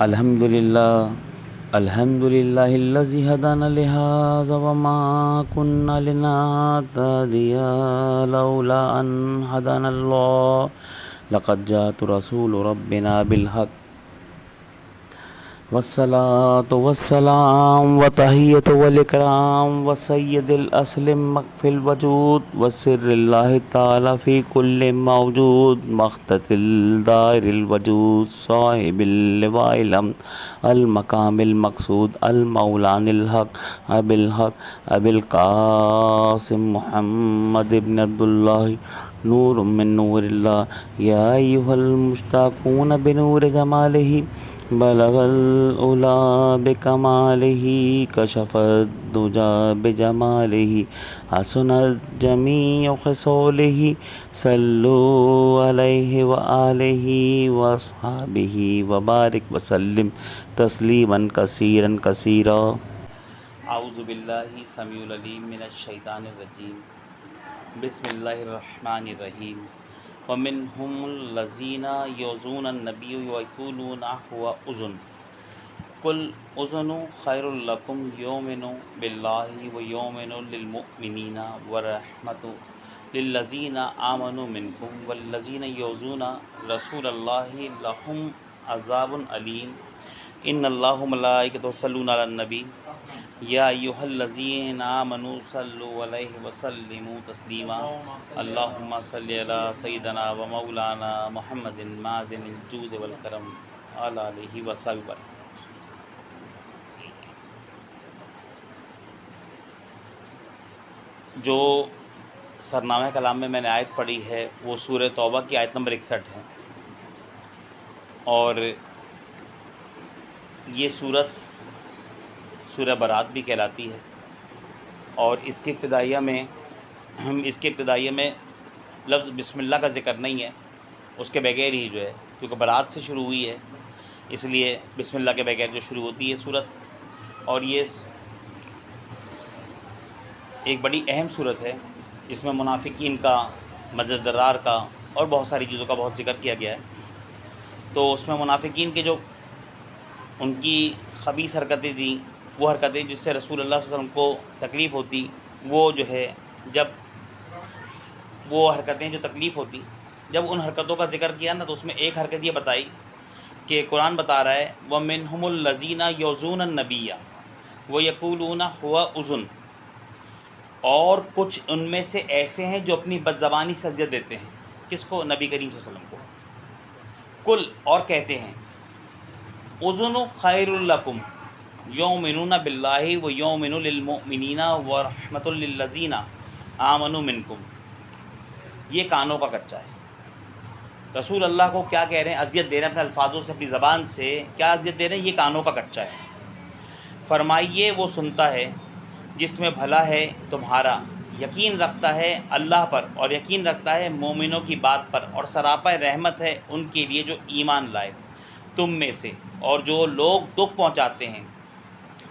الحمد للہ الذی ہدانا لہذا وما كنا لنهتدی لولا ان ہدانا اللہ لقد جاءت رسول ربنا بالحق والصلاة والسلام وتحیۃ والاکرام وسید الاسلم مخفی الوجود وسر اللہ تعالی فی کل موجود مختتل دائر الوجود صاحب اللواء الحمد المقام المقصود المولان الحق ابی القاسم محمد بن عبداللہ نور من نور اللہ یا ایہا المشتاقون بنور جمالہ بلغ العلا بکمالہ کشف الدجا بجمالہ حسنت جمیع خصالہ صلو علیہ وآلہ واصحابہ وبارک وسلم تسلیما کثیرا کثیرا۔ اعوذ باللہ سمیع العلیم من الشیطان الرجیم، بسم اللہ الرحمن الرحیم۔ وَمِنْهُمُ الَّذِينَ يُؤْذُونَ النَّبِيَّ وَيَقُولُونَ هُوَ أُذُنٌ قُلْ أُذُنُ خَيْرٌ لَكُمْ يُؤْمِنُ بِاللَّهِ وَيُؤْمِنُ لِلْمُؤْمِنِينَ وَرَحْمَةٌ لِلَّذِينَ آمَنُوا مِنْكُمْ وَالَّذِينَ يُؤْذُونَ رَسُولَ اللَّهِ لَهُمْ عَذَابٌ أَلِيمٌ۔ ان اللہ ملائکۃ یصلون علی النبی یا ایھا الذین آمنوا صلوا علیہ وسلموا تسلیما۔ اللہم صلی علی سیدنا و مولانا محمد معدن الجود والکرم وعلی آلہ وصحبہ۔ جو سرنامہ کلام میں نے آیت پڑھی ہے وہ سورہ توبہ کی آیت نمبر 61 ہے، اور یہ سورت سورہ برات بھی کہلاتی ہے، اور اس کے ابتدائیہ میں لفظ بسم اللہ کا ذکر نہیں ہے، اس کے بغیر ہی جو ہے، کیونکہ برات سے شروع ہوئی ہے اس لیے بسم اللہ کے بغیر جو شروع ہوتی ہے سورت۔ اور یہ ایک بڑی اہم سورت ہے جس میں منافقین کا، مجد درار کا اور بہت ساری چیزوں کا بہت ذکر کیا گیا ہے۔ تو اس میں منافقین کے جو ان کی خبیث حرکتیں تھیں، وہ حرکتیں جس سے رسول اللہ صلی اللہ علیہ وسلم کو تکلیف ہوتی، وہ جو ہے جب وہ حرکتیں جو تکلیف ہوتی، جب ان حرکتوں کا ذکر کیا نا، تو اس میں ایک حرکت یہ بتائی کہ قرآن بتا رہا ہے وَمِنْهُمُ الَّذِينَ يُؤْذُونَ النَّبِيَّ وَيَقُولُونَ هُوَ أُذُنٌ، اور کچھ ان میں سے ایسے ہیں جو اپنی بد زبانی سے اذیت دیتے ہیں، کس کو؟ نبی کریم صلی اللہ علیہ وسلم کو۔ کل، اور کہتے ہیں اذن خیر لکم یؤمنون باللہ ویؤمن للمؤمنین ورحمۃ للذین آمنوا منکم۔ یہ کانوں کا کچا ہے۔ رسول اللہ کو کیا کہہ رہے ہیں؟ اذیت دے رہے ہیں اپنے الفاظوں سے، اپنی زبان سے کیا اذیت دے رہے ہیں؟ یہ کانوں کا کچا ہے۔ فرمائیے وہ سنتا ہے جس میں بھلا ہے تمہارا، یقین رکھتا ہے اللہ پر اور یقین رکھتا ہے مومنوں کی بات پر، اور سراپا رحمت ہے ان کے لیے جو ایمان لائے تم میں سے، اور جو لوگ دکھ پہنچاتے ہیں،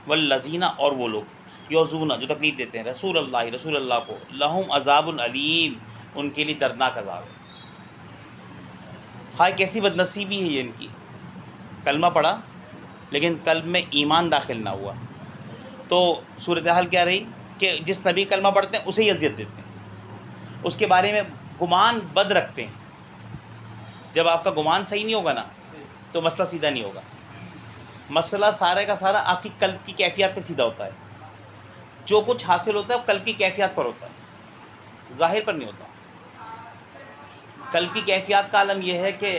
والذین، اور وہ لوگ، یؤذون، جو تکلیف دیتے ہیں رسول اللہ کو، لہم عذاب علیم، ان کے لیے دردناک عذاب ہے۔ ہائے کیسی بد نصیبی ہے یہ ان کی، کلمہ پڑھا لیکن قلب میں ایمان داخل نہ ہوا، تو صورتحال کیا رہی کہ جس نبی کلمہ پڑھتے ہیں اسے ہی اذیت دیتے ہیں، اس کے بارے میں گمان بد رکھتے ہیں۔ جب آپ کا گمان صحیح نہیں ہوگا نا تو مسئلہ سیدھا نہیں ہوگا۔ مسئلہ سارے کا سارا آپ کی قلب کی کیفیت پہ سیدھا ہوتا ہے۔ جو کچھ حاصل ہوتا ہے وہ قلب کی کیفیت پر ہوتا ہے، ظاہر پر نہیں ہوتا۔ قلب کی کیفیات کا عالم یہ ہے کہ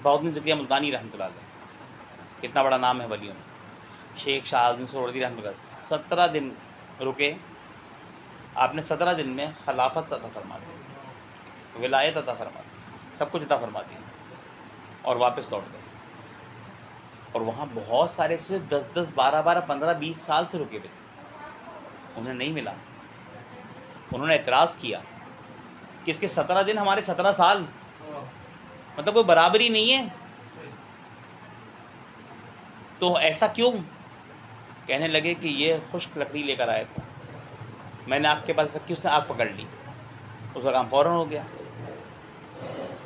بہاؤالدین ذکیہ ملتانی رحمۃ اللہ علیہ، کتنا بڑا نام ہے ولیوں میں، شیخ شاہ الدین سہروردی رحمۃ اللہ، 17 دن رکے، آپ نے 17 دن میں خلافت عطا فرما دی، ولایت عطا فرما دی، سب کچھ عطا فرما دی، اور واپس لوٹ گئے۔ اور وہاں بہت سارے سے 10 12 15 20 سال سے رکے ہوئے تھے، انہیں نہیں ملا۔ انہوں نے اعتراض کیا کہ اس کے 17 دن ہمارے 17 سال، مطلب کوئی برابری نہیں ہے، تو ایسا کیوں؟ کہنے لگے کہ یہ خشک لکڑی لے کر آئے تھے، میں نے آگ کے پاس رکھی، اس نے آگ پکڑ لی، اس کا کام فوراً ہو گیا۔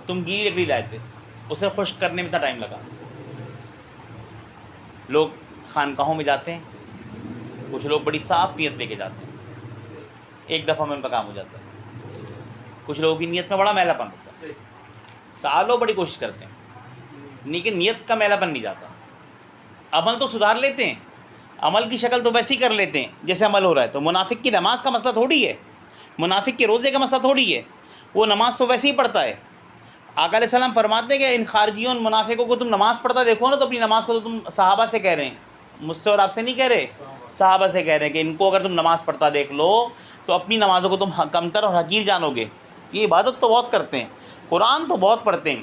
تم گیلی لکڑی لائے تھے، اسے خشک کرنے میں اتنا ٹائم لگا۔ لوگ خانقاہوں میں جاتے ہیں، کچھ لوگ بڑی صاف نیت لے کے جاتے ہیں، ایک دفعہ میں ان کا کام ہو جاتا ہے. کچھ لوگوں کی نیت میں بڑا میلا پن ہوتا ہے، سالوں بڑی کوشش کرتے ہیں لیکن نیت کا میلا پن نہیں جاتا. عمل تو سدھار لیتے ہیں، عمل کی شکل تو ویسی کر لیتے ہیں جیسے عمل ہو رہا ہے. تو منافق کی نماز کا مسئلہ تھوڑی ہے، منافق کے روزے کا مسئلہ تھوڑی ہے، وہ نماز تو ویسے ہی پڑھتا ہے. آقا علیہ السلام فرماتے ہیں کہ ان خارجیوں منافقوں کو تم نماز پڑھتا دیکھو نا تو اپنی نماز کو تو تم صحابہ سے کہہ رہے ہیں، مجھ سے اور آپ سے نہیں کہہ رہے، صحابہ سے کہہ رہے ہیں کہ ان کو اگر تم نماز پڑھتا دیکھ لو تو اپنی نمازوں کو تم کمتر اور حقیر جانو گے. یہ عبادت تو بہت کرتے ہیں، قرآن تو بہت پڑھتے ہیں،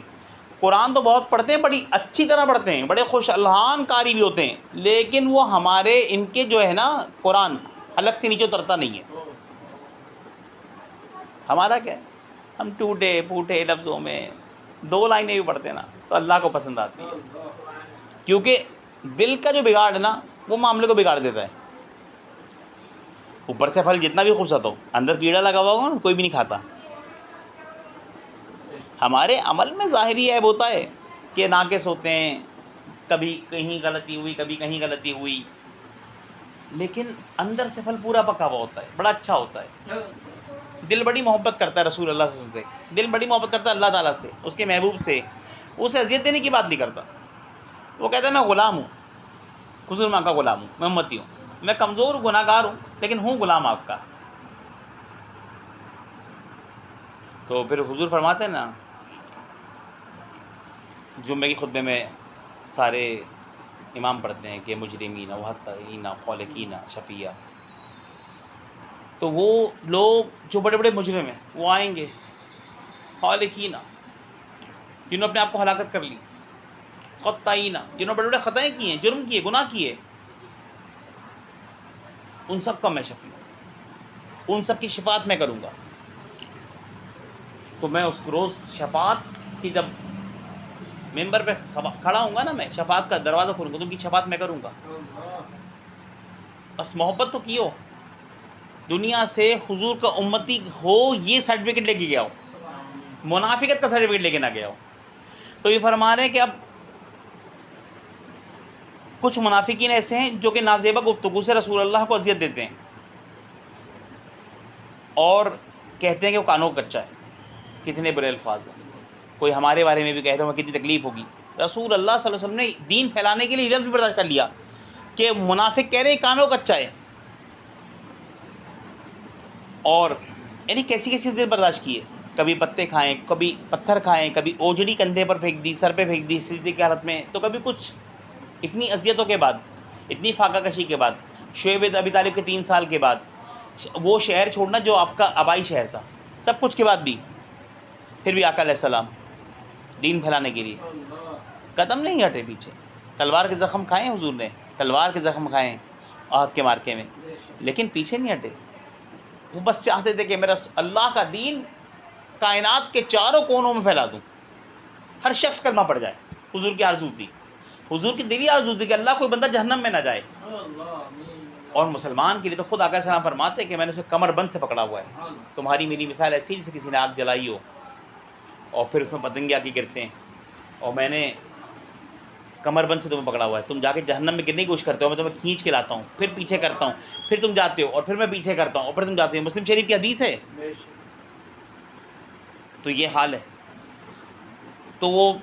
قرآن تو بہت پڑھتے ہیں، بڑی اچھی طرح پڑھتے ہیں، بڑے خوش الحان قاری بھی ہوتے ہیں، لیکن وہ ہمارے ان کے جو ہے نا قرآن حلق سے نیچے اترتا نہیں ہے. ہمارا کیا ہے، ہم ٹوٹے پھوٹے لفظوں میں 2 لائنیں بھی پڑھتے ہیں نا تو اللہ کو پسند آتی ہے، کیونکہ دل کا جو بگاڑ ہے نا وہ معاملے کو بگاڑ دیتا ہے. اوپر سے پھل جتنا بھی خوبصورت ہو، اندر کیڑا لگا ہوا ہوگا نا کوئی بھی نہیں کھاتا. ہمارے عمل میں ظاہری عیب ہوتا ہے کہ ناقص ہوتے ہیں، کبھی کہیں غلطی ہوئی کبھی کہیں غلطی ہوئی، لیکن اندر سے پھل پورا پکا ہوا ہوتا ہے، بڑا اچھا ہوتا ہے. دل بڑی محبت کرتا ہے رسول اللہ صلی اللہ علیہ وسلم سے، دل بڑی محبت کرتا ہے اللہ تعالیٰ سے، اس کے محبوب سے، اسے اذیت دینے کی بات نہیں کرتا. وہ کہتا ہے میں غلام ہوں، حضور میں آپ کا غلام ہوں، میں امتی ہوں، میں کمزور گناہ گار ہوں لیکن ہوں غلام آپ کا. تو پھر حضور فرماتے ہیں نا جمعے کی خطبے میں سارے امام پڑھتے ہیں کہ مجرمین وحتین خالقین شفیع. تو وہ لوگ جو بڑے بڑے مجرم ہیں وہ آئیں گے، خالقین جنہوں نے اپنے آپ کو ہلاکت کر لی، خطائین جنہوں نے بڑے بڑے خطائیں کی ہیں، جرم کیے، گناہ کیے، ان سب کا میں شفیع ہوں، ان سب کی شفاعت میں کروں گا. تو میں اس روز شفاعت کی جب ممبر پہ کھڑا ہوں گا نا، میں شفاعت کا دروازہ کھولوں گا، تو ان کی شفاعت میں کروں گا. بس محبت تو کیو، دنیا سے حضور کا امتی ہو یہ سرٹیفکیٹ لے کے گیا ہو، منافقت کا سرٹیفکیٹ لے کے نہ گیا ہو. تو یہ فرما رہے ہیں کہ اب کچھ منافقین ایسے ہیں جو کہ نازیبہ گفتگو سے رسول اللہ کو اذیت دیتے ہیں اور کہتے ہیں کہ وہ کانوں کا کچا ہے. کتنے برے الفاظ ہیں. کوئی ہمارے بارے میں بھی کہتا ہوں کتنی تکلیف ہوگی. رسول اللہ صلی اللہ علیہ وسلم نے دین پھیلانے کے لیے لفظ بھی برداشت کر لیا کہ منافق کہہ رہے ہیں کانوں کا کچا ہے. اور یعنی کیسی کیسی چیزیں برداشت کی ہے، کبھی پتے کھائیں، کبھی پتھر کھائیں، کبھی اوجڑی کندھے پر پھینک دی، سر پہ پھینک دی سجدے کی حالت میں، تو کبھی کچھ. اتنی اذیتوں کے بعد، اتنی فاقہ کشی کے بعد، شعیب ابی طالب کے 3 سال کے بعد، وہ شہر چھوڑنا جو آپ کا آبائی شہر تھا، سب کچھ کے بعد بھی پھر بھی آقا علیہ السلام دین پھیلانے کے لیے قدم نہیں ہٹے پیچھے. تلوار کے زخم کھائے حضور نے، تلوار کے زخم کھائے احد کے مارکے میں، لیکن پیچھے نہیں ہٹے. وہ بس چاہتے تھے کہ میرا اللہ کا دین کائنات کے چاروں کونوں میں پھیلا دوں، ہر شخص کلمہ پڑ جائے. حضور کی آرزو تھی، حضور کی دلی آرزو تھی کہ اللہ کوئی بندہ جہنم میں نہ جائے. اور مسلمان کے لیے تو خود آقا السلام فرماتے کہ میں نے اسے کمر بند سے پکڑا ہوا ہے. تمہاری میری مثال ایسی جیسے کسی نے آگ جلائی ہو اور پھر اس میں پتنگے آ کے گرتے ہیں، اور میں نے کمر بند سے تمہیں پکڑا ہوا ہے. تم جا کے جہنم میں گرنے کی کوشش کرتے ہو، میں تمہیں کھینچ کے لاتا ہوں، پھر پیچھے کرتا ہوں، پھر تم جاتے ہو، اور پھر میں پیچھے کرتا ہوں، اور پھر تم جاتے ہو. مسلم شریف کی حدیث ہے. تو یہ حال ہے. تو وہ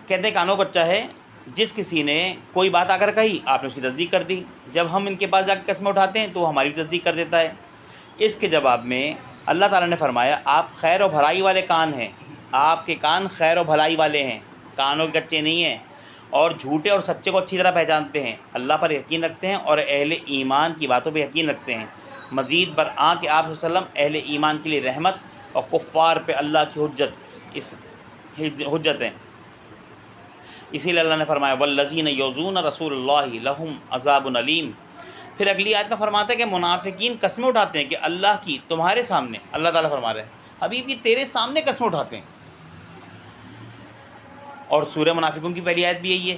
کہتے ہیں کانوں کچا ہے. جس کسی نے کوئی بات آ کر کہی آپ نے اس کی تصدیق کر دی، جب ہم ان کے پاس جا کے قسمیں اٹھاتے ہیں تو وہ ہماری بھی تصدیق کر دیتا ہے. اس کے جواب میں اللہ تعالیٰ نے فرمایا آپ خیر و بھلائی والے کان ہیں، آپ کے کان خیر و بھلائی والے ہیں، کانوں کے کچے نہیں ہیں، اور جھوٹے اور سچے کو اچھی طرح پہچانتے ہیں، اللہ پر یقین رکھتے ہیں اور اہل ایمان کی باتوں پہ یقین رکھتے ہیں. مزید برآں کہ آپ صلی اللہ علیہ وسلم اہل ایمان کے لیے رحمت اور کفار پہ اللہ کی حجت ہیں. اسی لیے اللہ نے فرمایا والذین یؤذون رسول اللہ لہم عذاب علیم. پھر اگلی آیت میں فرماتا ہے کہ منافقین قسمیں اٹھاتے ہیں کہ اللہ کی تمہارے سامنے، اللہ تعالیٰ فرما رہے ہیں حبیب یہ تیرے سامنے قسمیں اٹھاتے ہیں. اور سورہ منافقون کی پہلی آیت بھی یہی ہے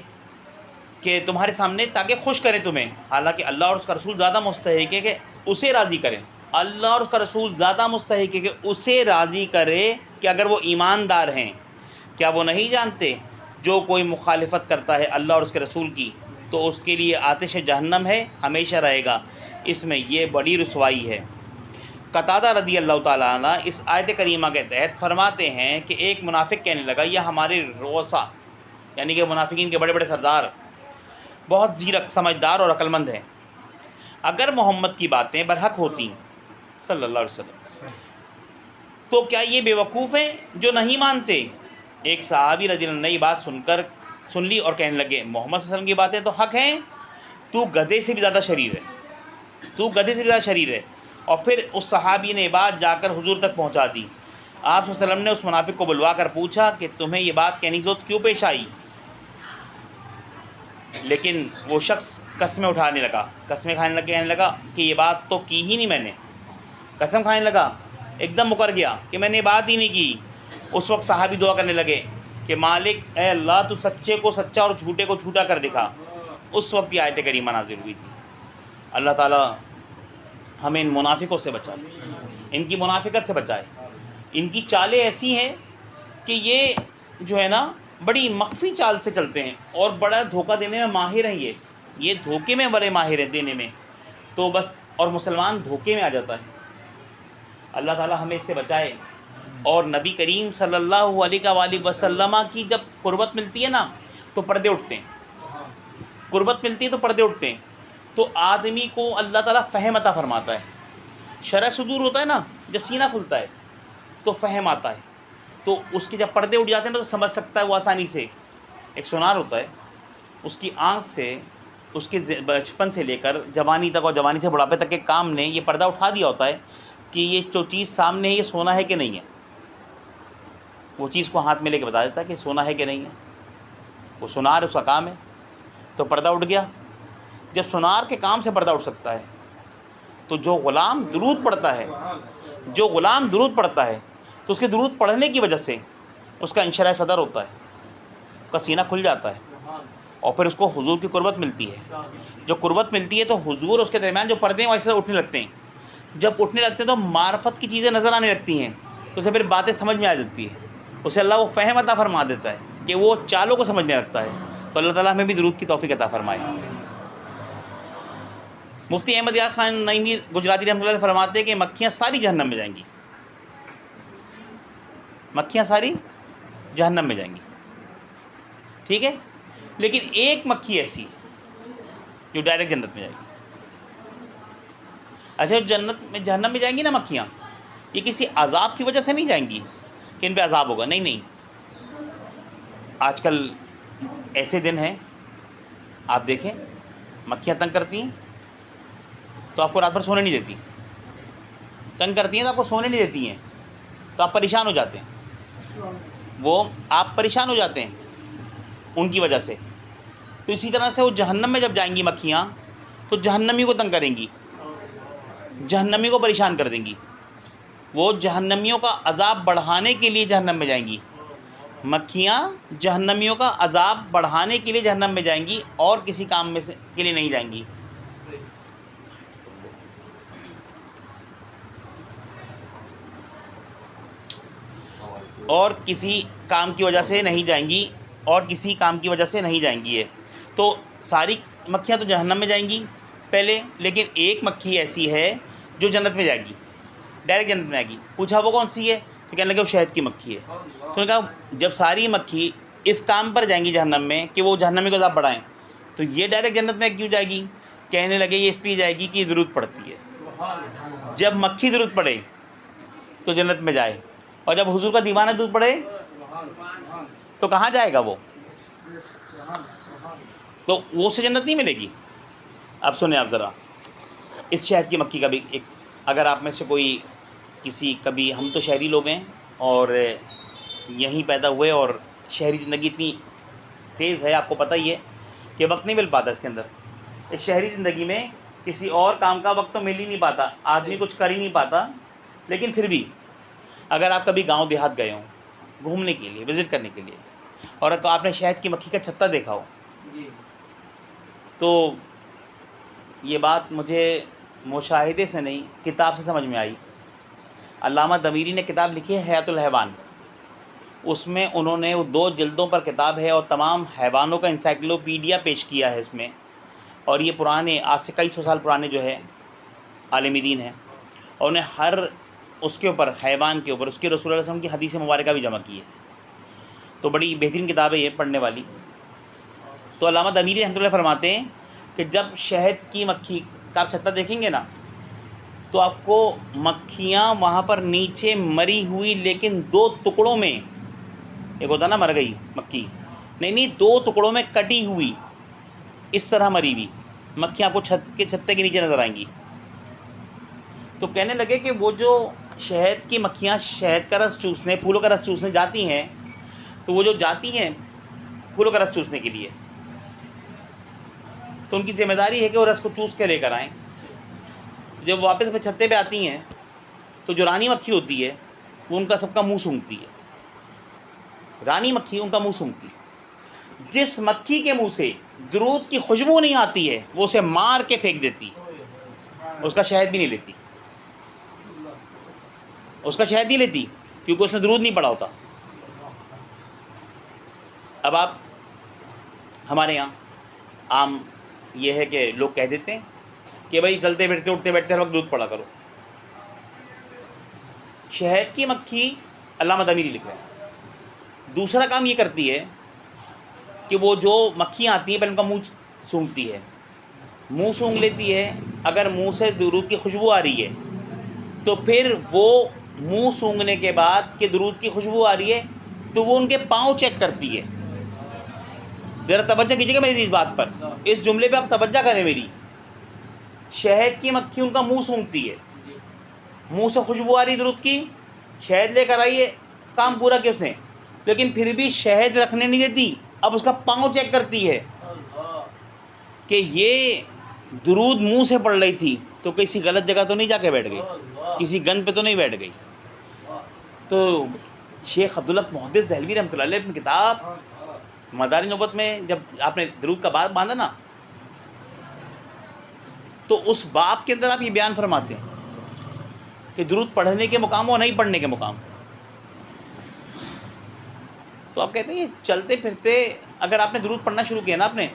کہ تمہارے سامنے تاکہ خوش کریں تمہیں، حالانکہ اللہ اور اس کا رسول زیادہ مستحق ہے کہ اسے راضی کریں. اللہ اور اس کا رسول زیادہ مستحق ہے کہ اسے راضی کرے کہ اگر وہ ایماندار ہیں. کیا وہ نہیں جانتے جو کوئی مخالفت کرتا ہے اللہ اور اس کے رسول کی تو اس کے لیے آتش جہنم ہے، ہمیشہ رہے گا، اس میں یہ بڑی رسوائی ہے۔ قتادہ رضی اللہ تعالیٰ عنہ اس آیت کریمہ کے تحت فرماتے ہیں کہ ایک منافق کہنے لگا، یہ ہمارے رؤسا یعنی کہ منافقین کے بڑے بڑے سردار بہت زیرک، سمجھدار اور عقل مند ہیں، اگر محمد کی باتیں برحق ہوتی صلی اللہ علیہ وسلم تو کیا یہ بے وقوف ہیں جو نہیں مانتے؟ ایک صحابی رضی اللہ عنہ نے یہ بات سن لی اور کہنے لگے، محمد صلی اللہ علیہ وسلم کی باتیں تو حق ہیں، تو گدھے سے بھی زیادہ شریر ہے، تو گدھے سے بھی زیادہ شریر ہے۔ اور پھر اس صحابی نے یہ بات جا کر حضور تک پہنچا دی۔ آپ صلی اللہ علیہ وسلم نے اس منافق کو بلوا کر پوچھا کہ تمہیں یہ بات کہنے کی ضرورت کیوں پیش آئی؟ لیکن وہ شخص قسمیں اٹھانے لگا، قسمیں کھانے لگا، کہنے لگا کہ یہ بات تو کی ہی نہیں میں نے، قسم کھانے لگا، ایک دم مکر گیا کہ میں نے یہ بات ہی نہیں کی۔ اس وقت صحابی دعا کرنے لگے کہ مالک اے اللہ تو سچے کو سچا اور جھوٹے کو جھوٹا کر دکھا۔ اس وقت یہ آیت کریمہ نازل ہوئی تھی۔ اللہ تعالیٰ ہمیں ان منافقوں سے بچائے، ان کی منافقت سے بچائے۔ ان کی چالیں ایسی ہیں کہ یہ جو ہے نا بڑی مخفی چال سے چلتے ہیں اور بڑا دھوکہ دینے میں ماہر ہیں، یہ دھوکے میں بڑے ماہر ہیں دینے میں، تو بس اور مسلمان دھوکے میں آ جاتا ہے۔ اللہ تعالیٰ ہمیں اس سے بچائے۔ اور نبی کریم صلی اللہ علیہ وآلہ وسلم کی جب قربت ملتی ہے نا تو پردے اٹھتے ہیں، قربت ملتی ہے تو پردے اٹھتے ہیں، تو آدمی کو اللہ تعالیٰ فہم عطا فرماتا ہے۔ شرح صدور ہوتا ہے نا، جب سینہ کھلتا ہے تو فہم آتا ہے، تو اس کے جب پردے اٹھ جاتے ہیں تو سمجھ سکتا ہے وہ آسانی سے۔ ایک سونار ہوتا ہے، اس کی آنکھ سے اس کے بچپن سے لے کر جوانی تک اور جوانی سے بڑھاپے تک کے کام نے یہ پردہ اٹھا دیا ہوتا ہے کہ یہ جو چیز سامنے ہے یہ سونا ہے کہ نہیں ہے، وہ چیز کو ہاتھ میں لے کے بتا دیتا ہے کہ سونا ہے کہ نہیں ہے، وہ سونار اس کا کام ہے۔ تو پردہ اٹھ گیا۔ جب سونار کے کام سے پردہ اٹھ سکتا ہے تو جو غلام درود پڑھتا ہے، جو غلام درود پڑھتا ہے تو اس کے درود پڑھنے کی وجہ سے اس کا انشراح صدر ہوتا ہے، اس کا سینہ کھل جاتا ہے، اور پھر اس کو حضور کی قربت ملتی ہے۔ جو قربت ملتی ہے تو حضور اس کے درمیان جو پردے ہیں وہ ایسے اٹھنے لگتے ہیں، جب اٹھنے لگتے ہیں تو معرفت کی چیزیں نظر آنے لگتی ہیں، تو اسے پھر باتیں سمجھ میں آ جاتی ہے، اسے اللہ وہ فہم عطا فرما دیتا ہے کہ وہ چالوں کو سمجھنے لگتا ہے۔ تو اللہ تعالیٰ ہمیں بھی درود کی توفیق عطا فرمائے۔ مفتی احمد یار خان نعیمی گجراتی رحمۃ اللہ علیہ فرماتے ہیں کہ مکھیاں ساری جہنم میں جائیں گی، مکھیاں ساری جہنم میں جائیں گی، ٹھیک ہے، لیکن ایک مکھی ایسی جو ڈائریکٹ جنت میں جائے گی۔ اچھا، جہنم میں جائیں گی نا مکھیاں، یہ کسی عذاب کی وجہ سے نہیں جائیں گی کہ ان پہ عذاب ہوگا، نہیں نہیں۔ آج کل ایسے دن ہیں، آپ دیکھیں مکھیاں تنگ کرتی ہیں تو آپ کو رات بھر سونے نہیں دیتی، تنگ کرتی ہیں تو آپ کو سونے نہیں دیتی ہیں، تو آپ پریشان ہو جاتے ہیں، وہ آپ پریشان ہو جاتے ہیں ان کی وجہ سے۔ تو اسی طرح سے وہ جہنم میں جب جائیں گی مکھیاں تو جہنمی کو تنگ کریں گی، جہنمی کو پریشان کر دیں گی، وہ جہنمیوں کا عذاب بڑھانے کے لیے جہنم میں جائیں گی، مکھیاں جہنمیوں کا عذاب بڑھانے کے لیے جہنم میں جائیں گی اور کسی کام میں سے کے لیے نہیں جائیں گی۔ اور کسی کام کی وجہ سے نہیں جائیں گی، اور کسی کام کی وجہ سے نہیں جائیں گی یہ۔ تو ساری مکھیاں تو جہنم میں جائیں گی پہلے، لیکن ایک مکھی ایسی ہے جو جنت میں جائے گی، ڈائریکٹ جنت میں آئے گی۔ پوچھا وہ کون سی ہے؟ تو کہنے لگے وہ شہد کی مکھی ہے۔ تو انہوں نے کہا جب ساری مکھی اس کام پر جائیں گی جہنم میں کہ وہ جہنمی کو عذاب بڑھائیں، تو یہ ڈائریکٹ جنت میں کیوں جائے گی؟ کہنے لگے یہ اس لیے جائے گی کہ یہ درود پڑھتی ہے، جب مکھی درود پڑھے تو جنت میں جائے، اور جب حضور کا دیوانہ درود پڑھے تو کہاں جائے گا وہ؟ تو وہ اسے جنت نہیں ملے گی۔ اب سنیں آپ ذرا اس شہد کی مکھی کا بھی ایک، اگر آپ میں سے کوئی کسی کبھی، ہم تو شہری لوگ ہیں اور یہیں پیدا ہوئے، اور شہری زندگی اتنی تیز ہے، آپ کو پتہ ہی ہے کہ وقت نہیں مل پاتا اس کے اندر۔ اس شہری زندگی میں کسی اور کام کا وقت تو مل ہی نہیں پاتا، آدمی کچھ کر ہی نہیں پاتا، لیکن پھر بھی اگر آپ کبھی گاؤں دیہات گئے ہوں گھومنے کے لیے، وزٹ کرنے کے لیے، اور آپ نے شہد کی مکھی کا چھتا دیکھا ہو، تو یہ بات مجھے مشاہدے سے نہیں کتاب سے سمجھ میں آئی۔ علامہ دمیری نے کتاب لکھی ہے حیات الحیوان، اس میں انہوں نے وہ 2 جلدوں پر کتاب ہے اور تمام حیوانوں کا انسائکلوپیڈیا پیش کیا ہے اس میں، اور یہ پرانے آج سے کئی سو سال پرانے جو ہے عالم دین ہیں، اور انہیں ہر اس کے اوپر حیوان کے اوپر اس کے رسول اللہ علیہ وسلم کی حدیث مبارکہ بھی جمع کی ہے. تو بڑی بہترین کتاب ہے یہ پڑھنے والی. تو علامہ دمیری رحمۃ اللہ فرماتے ہیں کہ جب شہد کی مکھی کا آپ چھتا دیکھیں گے نا تو آپ کو مکھیاں وہاں پر نیچے مری ہوئی لیکن دو ٹکڑوں میں، ایک ہوتا نا مر گئی مکھی، نہیں دو ٹکڑوں میں کٹی ہوئی اس طرح مری ہوئی مکھیاں آپ کو چھتے کے نیچے نظر آئیں گی. تو کہنے لگے کہ وہ جو شہد کی مکھیاں شہد کا رس چوسنے، پھولوں کا رس چوسنے جاتی ہیں، تو وہ جو جاتی ہیں پھولوں کا رس چوسنے کے لیے، تو ان کی ذمہ داری ہے کہ وہ رس کو چوس کے لے کر آئیں. جب واپس اپنے چھتے پہ آتی ہیں تو جو رانی مکھی ہوتی ہے وہ ان کا سب کا منہ سونگھتی ہے. رانی مکھی ان کا منہ سونگھتی ہے. جس مکھی کے منہ سے درود کی خوشبو نہیں آتی ہے وہ اسے مار کے پھینک دیتی ہے، اس کا شہد بھی نہیں لیتی، اس کا شہد نہیں لیتی کیونکہ اس نے درود نہیں پڑھا ہوتا. اب آپ ہمارے یہاں عام یہ ہے کہ لوگ کہہ دیتے ہیں کہ بھائی چلتے پھرتے اٹھتے بیٹھتے ہر وقت درود پڑھا کرو. شہد کی مکھی علامہ دمیری لکھ رہے ہیں دوسرا کام یہ کرتی ہے کہ وہ جو مکھیاں آتی ہیں پہلے ان کا منہ سونگھتی ہے، منہ سونگھ لیتی ہے. اگر منہ سے درود کی خوشبو آ رہی ہے تو پھر وہ منہ سونگھنے کے بعد کہ درود کی خوشبو آ رہی ہے تو وہ ان کے پاؤں چیک کرتی ہے. ذرا توجہ کیجیے گا میری اس بات پر، اس جملے پہ آپ توجہ کریں میری. شہد کی مکھی ان کا منہ سونگھتی ہے، منہ سے خوشبو آ رہی درود کی، شہد لے کر آئیے، کام پورا کیا اس نے، لیکن پھر بھی شہد رکھنے نہیں دیتی. اب اس کا پاؤں چیک کرتی ہے کہ یہ درود منہ سے پڑھ رہی تھی تو کسی غلط جگہ تو نہیں جا کے بیٹھ گئی، کسی گند پہ تو نہیں بیٹھ گئی. تو شیخ عبداللہ محدث دہلوی رحمۃ اللہ علیہ اپنی کتاب مدارج نبوت میں جب آپ نے درود کا باب باندھا نا تو اس باب کے اندر آپ یہ بیان فرماتے ہیں کہ درود پڑھنے کے مقام اور نہیں پڑھنے کے مقام. تو آپ کہتے ہیں یہ چلتے پھرتے اگر آپ نے درود پڑھنا شروع کیا نا آپ نے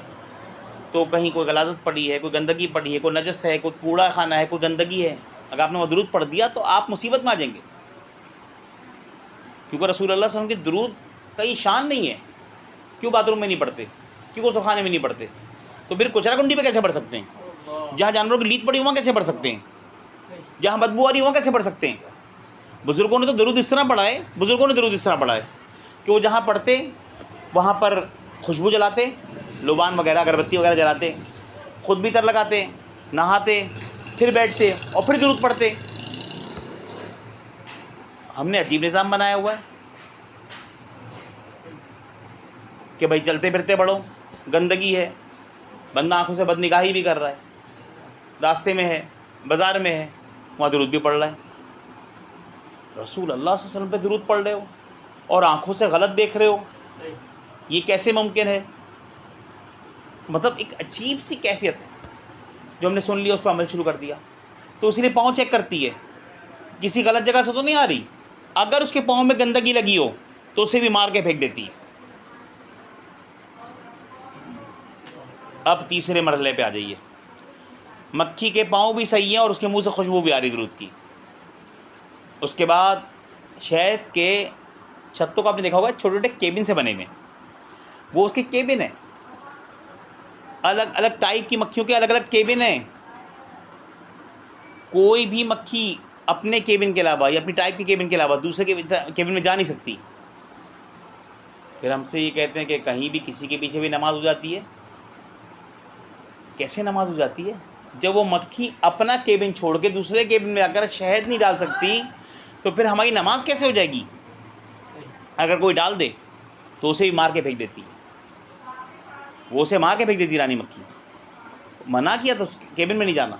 تو کہیں کوئی غلاظت پڑی ہے، کوئی گندگی پڑی ہے، کوئی نجس ہے، کوئی کوڑا خانہ ہے، کوئی گندگی ہے، اگر آپ نے وہ درود پڑھ دیا تو آپ مصیبت میں آ جائیں گے. کیونکہ رسول اللہ صلی اللہ علیہ وسلم کی درود کئی شان نہیں ہے. کیوں باتھ روم میں نہیں پڑھتے، کیوں غسل خانے میں نہیں پڑھتے، تو پھر کچرا کنڈی پہ کیسے پڑھ سکتے ہیں؟ جہاں جانوروں کی لیت پڑی وہاں کیسے پڑھ سکتے ہیں؟ جہاں بدبو آ رہی وہاں کیسے پڑھ سکتے ہیں؟ بزرگوں نے تو درود اس طرح پڑھا ہے، بزرگوں نے درود اس طرح پڑھا ہے کہ وہ جہاں پڑھتے وہاں پر خوشبو جلاتے، لوبان وغیرہ اگربتی وغیرہ جلاتے، خود بھی تر لگاتے، نہاتے، پھر بیٹھتے اور پھر درود پڑھتے. ہم نے عجیب نظام بنایا ہوا ہے کہ بھائی چلتے پھرتے پڑھو، گندگی ہے، بندہ آنکھوں سے بد نگاہی بھی کر رہا ہے، راستے میں ہے، بازار میں ہے، وہاں درود بھی پڑھ رہا ہے. رسول اللہ صلی اللہ علیہ وسلم پہ درود پڑھ رہے ہو اور آنکھوں سے غلط دیکھ رہے ہو، یہ کیسے ممکن ہے؟ مطلب ایک عجیب سی کیفیت ہے جو ہم نے سن لیا، اس پہ عمل شروع کر دیا. تو اسی لیے پاؤں چیک کرتی ہے، کسی غلط جگہ سے تو نہیں آ رہی. اگر اس کے پاؤں میں گندگی لگی ہو تو اسے بھی مار کے پھینک دیتی ہے. اب تیسرے مرحلے پہ آ جائیے. مکھی کے پاؤں بھی صحیح ہیں اور اس کے منہ سے خوشبو بھی آ رہی درود کی. اس کے بعد شہد کے چھتوں کو آپ نے دیکھا ہوگا چھوٹے چھوٹے کیبن سے بنے ہوئے ہیں، وہ اس کے کیبن ہیں. الگ الگ ٹائپ کی مکھیوں کے الگ الگ کیبن ہیں. کوئی بھی مکھی اپنے کیبن کے علاوہ یا اپنی ٹائپ کے کیبن کے علاوہ دوسرے کیبن میں جا نہیں سکتی. پھر ہم سے یہ کہتے ہیں کہ کہیں بھی کسی کے پیچھے بھی نماز ہو جاتی ہے. کیسے نماز ہو جاتی ہے؟ جب وہ مکھی اپنا کیبن چھوڑ کے دوسرے کیبن میں اگر شہد نہیں ڈال سکتی تو پھر ہماری نماز کیسے ہو جائے گی؟ اگر کوئی ڈال دے تو اسے بھی مار کے پھینک دیتی ہے، وہ اسے مار کے پھینک دیتی رانی مکھی. منع کیا تو اس کیبن میں نہیں جانا.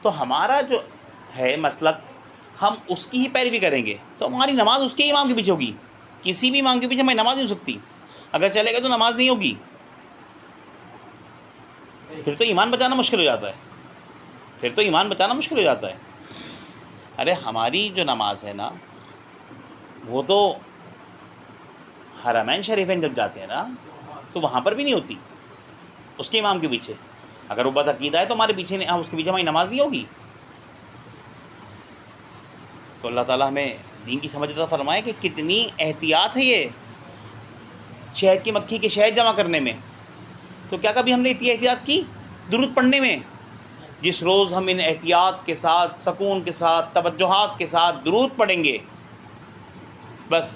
تو ہمارا جو ہے مسلک، ہم اس کی ہی پیروی کریں گے تو ہماری نماز اس کے امام کے پیچھے ہوگی. کسی بھی امام کے پیچھے ہماری نماز نہیں ہو سکتی. اگر چلے گا تو نماز نہیں ہوگی. پھر تو ایمان بچانا مشکل ہو جاتا ہے. ارے ہماری جو نماز ہے نا وہ تو حرمین شریفین جب جاتے ہیں نا تو وہاں پر بھی نہیں ہوتی اس کے امام کے پیچھے. اگر وہ بد عقیدہ ہے تو ہمارے پیچھے ہم اس کے پیچھے ہماری نماز نہیں ہوگی. تو اللہ تعالیٰ ہمیں دین کی سمجھ عطا فرمائے کہ کتنی احتیاط ہے یہ شہد کی مکھی کے شہد جمع کرنے میں. تو کیا کبھی ہم نے اتنی احتیاط کی درود پڑھنے میں؟ جس روز ہم ان احتیاط کے ساتھ، سکون کے ساتھ، توجہات کے ساتھ درود پڑھیں گے بس،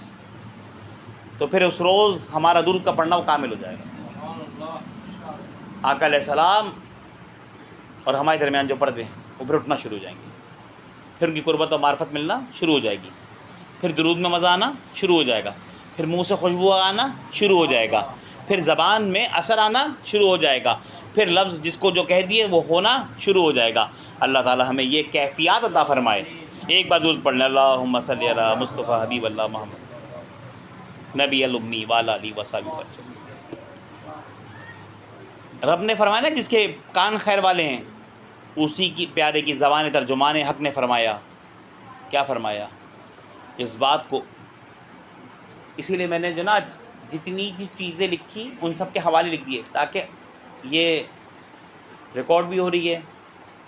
تو پھر اس روز ہمارا درود کا پڑھنا وہ کامل ہو جائے گا. آقا علیہ السلام اور ہمارے درمیان جو پردے ہیں وہ پھر اٹھنا شروع ہو جائیں گے، پھر ان کی قربت و معرفت ملنا شروع ہو جائے گی، پھر درود میں مزہ آنا شروع ہو جائے گا، پھر منہ سے خوشبو آنا شروع ہو جائے گا، پھر زبان میں اثر آنا شروع ہو جائے گا، پھر لفظ جس کو جو کہہ دیے وہ ہونا شروع ہو جائے گا. اللہ تعالی ہمیں یہ کیفیات عطا فرمائے. ایک بار درود پڑھ لیں، اللہم صلی علی مصطفیٰ حبیب اللہ محمد نبی الامی وعلی آلہ وصحبہ وسلم. رب نے فرمایا نا جس کے کان خیر والے ہیں اسی کی پیارے کی زبان ترجمان حق نے فرمایا. کیا فرمایا؟ اس بات کو، اسی لیے میں نے جو نا جتنی چیزیں لکھی ان سب کے حوالے لکھ دیے تاکہ یہ ریکارڈ بھی ہو رہی ہے،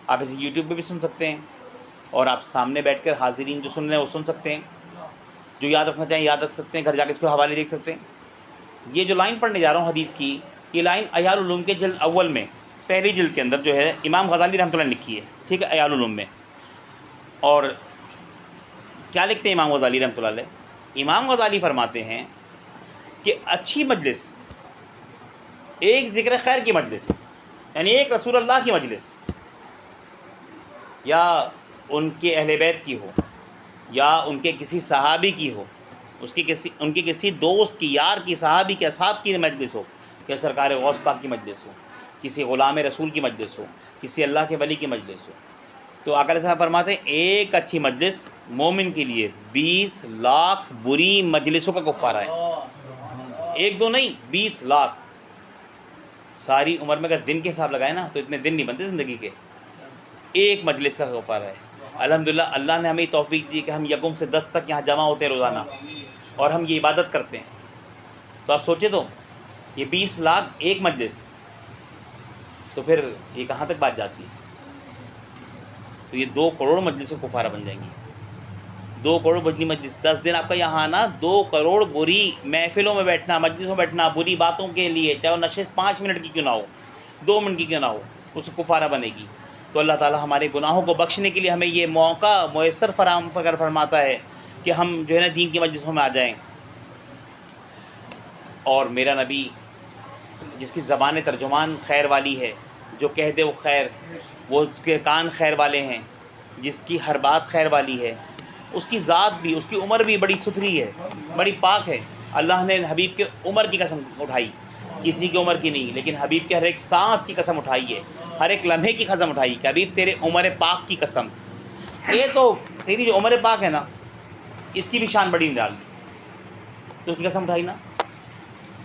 آپ اسے یوٹیوب پہ بھی سن سکتے ہیں، اور آپ سامنے بیٹھ کر حاضرین جو سن رہے ہیں وہ سن سکتے ہیں، جو یاد رکھنا چاہیں یاد رکھ سکتے ہیں، گھر جا کے اس کو حوالے دیکھ سکتے ہیں. یہ جو لائن پڑھنے جا رہا ہوں حدیث کی، یہ لائن احیاء العلوم کے جلد اول میں پہلی جلد کے اندر جو ہے امام غزالی رحمۃ اللہ نے لکھی ہے، ٹھیک ہے، احیاء العلوم میں. اور کیا لکھتے ہیں امام غزالی رحمۃ اللہ علیہ؟ امام غزالی فرماتے ہیں کہ اچھی مجلس، ایک ذکر خیر کی مجلس، یعنی ایک رسول اللہ کی مجلس، یا ان کے اہل بیت کی ہو، یا ان کے کسی صحابی کی ہو، ان کے کسی دوست کی، یار کی، صحابی کے، اصحاب کی مجلس ہو، یا سرکار غوث پاک کی مجلس ہو، کسی غلام رسول کی مجلس ہو، کسی اللہ کے ولی کی مجلس ہو، تو آقا علیہ السلام فرماتے ہیں ایک اچھی مجلس مومن کے لیے 20 لاکھ بری مجلسوں کا کفارہ ہے. ایک دو نہیں، 20 لاکھ. ساری عمر میں اگر دن کے حساب لگائے نا تو اتنے دن نہیں بنتے زندگی کے. ایک مجلس کا کفارہ ہے. الحمدللہ اللہ نے ہمیں توفیق دی کہ ہم یکم سے 10 تک یہاں جمع ہوتے ہیں روزانہ، اور ہم یہ عبادت کرتے ہیں. تو آپ سوچے تو یہ 20 لاکھ ایک مجلس، تو پھر یہ کہاں تک بات جاتی ہے؟ تو یہ 2 کروڑ مجلسوں کفارہ بن جائیں گی. 2 کروڑ بجنی مجلس، 10 دن آپ کا یہاں آنا، 2 کروڑ بری محفلوں میں بیٹھنا، مجلسوں میں بیٹھنا بری باتوں کے لیے، چاہے وہ نشست 5 منٹ کی کیوں نہ ہو، 2 منٹ کی کیوں نہ ہو، اس کو کفارہ بنے گی. تو اللہ تعالی ہمارے گناہوں کو بخشنے کے لیے ہمیں یہ موقع میسر فرماتا ہے کہ ہم جو ہے نا دین کی مجلسوں میں آ جائیں. اور میرا نبی جس کی زبان ترجمان خیر والی ہے، جو کہہ دے وہ خیر، وہ اس کے کان خیر والے ہیں، جس کی ہر بات خیر والی ہے، اس کی ذات بھی، اس کی عمر بھی بڑی ستھری ہے، بڑی پاک ہے. اللہ نے حبیب کے عمر کی قسم اٹھائی، کسی کی عمر کی نہیں، لیکن حبیب کے ہر ایک سانس کی قسم اٹھائی ہے، ہر ایک لمحے کی قسم اٹھائی کہ حبیب تیرے عمر پاک کی قسم. یہ تو تیری جو عمر پاک ہے نا اس کی بھی شان بڑی نہیں ڈال دی، تو اس کی قسم اٹھائی نا.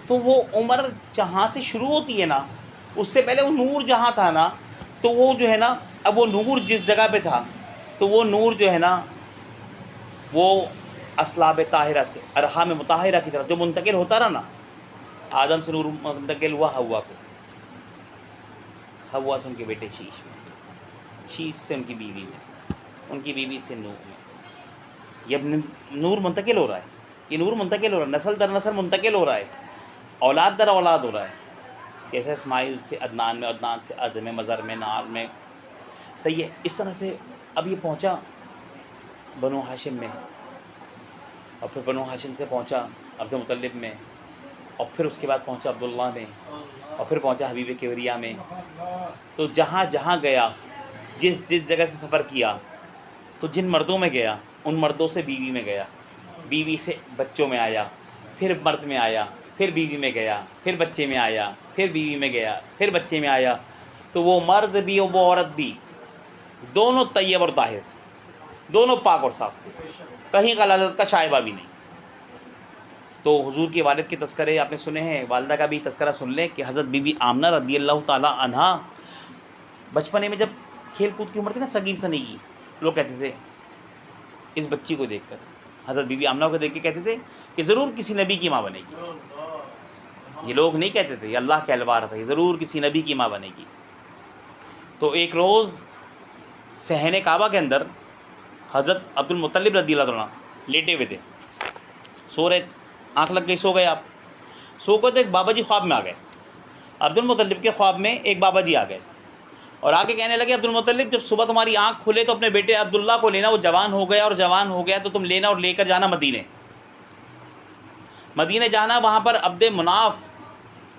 تو وہ عمر جہاں سے شروع ہوتی ہے نا، اس سے پہلے وہ نور جہاں تھا نا، تو وہ جو ہے نا اب وہ نور جس جگہ پہ تھا، تو وہ نور جو ہے نا وہ اصلاب طاہرہ سے، ارحام مطہرہ کی طرف جو منتقل ہوتا رہا نا، آدم سے نور منتقل ہوا ہوا کو، ہوا سے ان کے بیٹے شیش میں، شیش سے ان کی بیوی میں، ان کی بیوی سے نور میں. یہ اب نور منتقل ہو رہا ہے، یہ نور منتقل ہو رہا ہے، نسل در نسل منتقل ہو رہا ہے، اولاد در اولاد ہو رہا ہے. جیسے اسماعیل سے عدنان میں، عدنان سے عد میں، مظہر میں، نار میں، صحیح ہے. اس طرح سے اب یہ پہنچا بنو ہاشم میں، اور پھر بنو ہاشم سے پہنچا عبد المطلب میں، اور پھر اس کے بعد پہنچا عبداللہ میں، اور پھر پہنچا حبیب کبریا میں. تو جہاں جہاں گیا، جس جس جگہ سے سفر کیا، تو جن مردوں میں گیا ان مردوں سے بیوی میں گیا، بیوی سے بچوں میں آیا، پھر مرد میں آیا، پھر بیوی میں گیا، پھر بچے میں آیا، پھر بیوی میں گیا، پھر بچے میں آیا. تو وہ مرد بھی اور وہ عورت بھی دونوں طیب اور طاہر تھے، دونوں پاک اور صاف تھے، کہیں غلاظت کا شائبہ بھی نہیں. تو حضور کے والد کے تذکرے آپ نے سنے ہیں، والدہ کا بھی تذکرہ سن لیں کہ حضرت بی بی آمنہ رضی اللہ تعالی عنہا بچپنے میں جب کھیل کود کی عمر تھی نا، صغیر سنی کی، لوگ کہتے تھے اس بچی کو دیکھ کر، حضرت بی بی آمنہ کو دیکھ کے کہتے تھے کہ ضرور کسی نبی کی ماں بنے گی. یہ لوگ نہیں کہتے تھے، یہ اللہ کے الوار تھا، یہ ضرور کسی نبی کی ماں بنے گی. تو ایک روز صحن کعبہ کے اندر حضرت عبد المطلب رضی اللہ عنہ لیٹے ہوئے تھے، سو رہے، آنکھ لگ گئی، سو گئے آپ، سو گئے تو ایک بابا جی خواب میں آ گئے، عبد المطلب کے خواب میں ایک بابا جی آ گئے اور آ کے کہنے لگے عبد المطلب جب صبح تمہاری آنکھ کھلے تو اپنے بیٹے عبداللہ کو لینا، وہ جوان ہو گیا، اور جوان ہو گیا تو تم لینا اور لے کر جانا مدینے جانا، وہاں پر عبد مناف،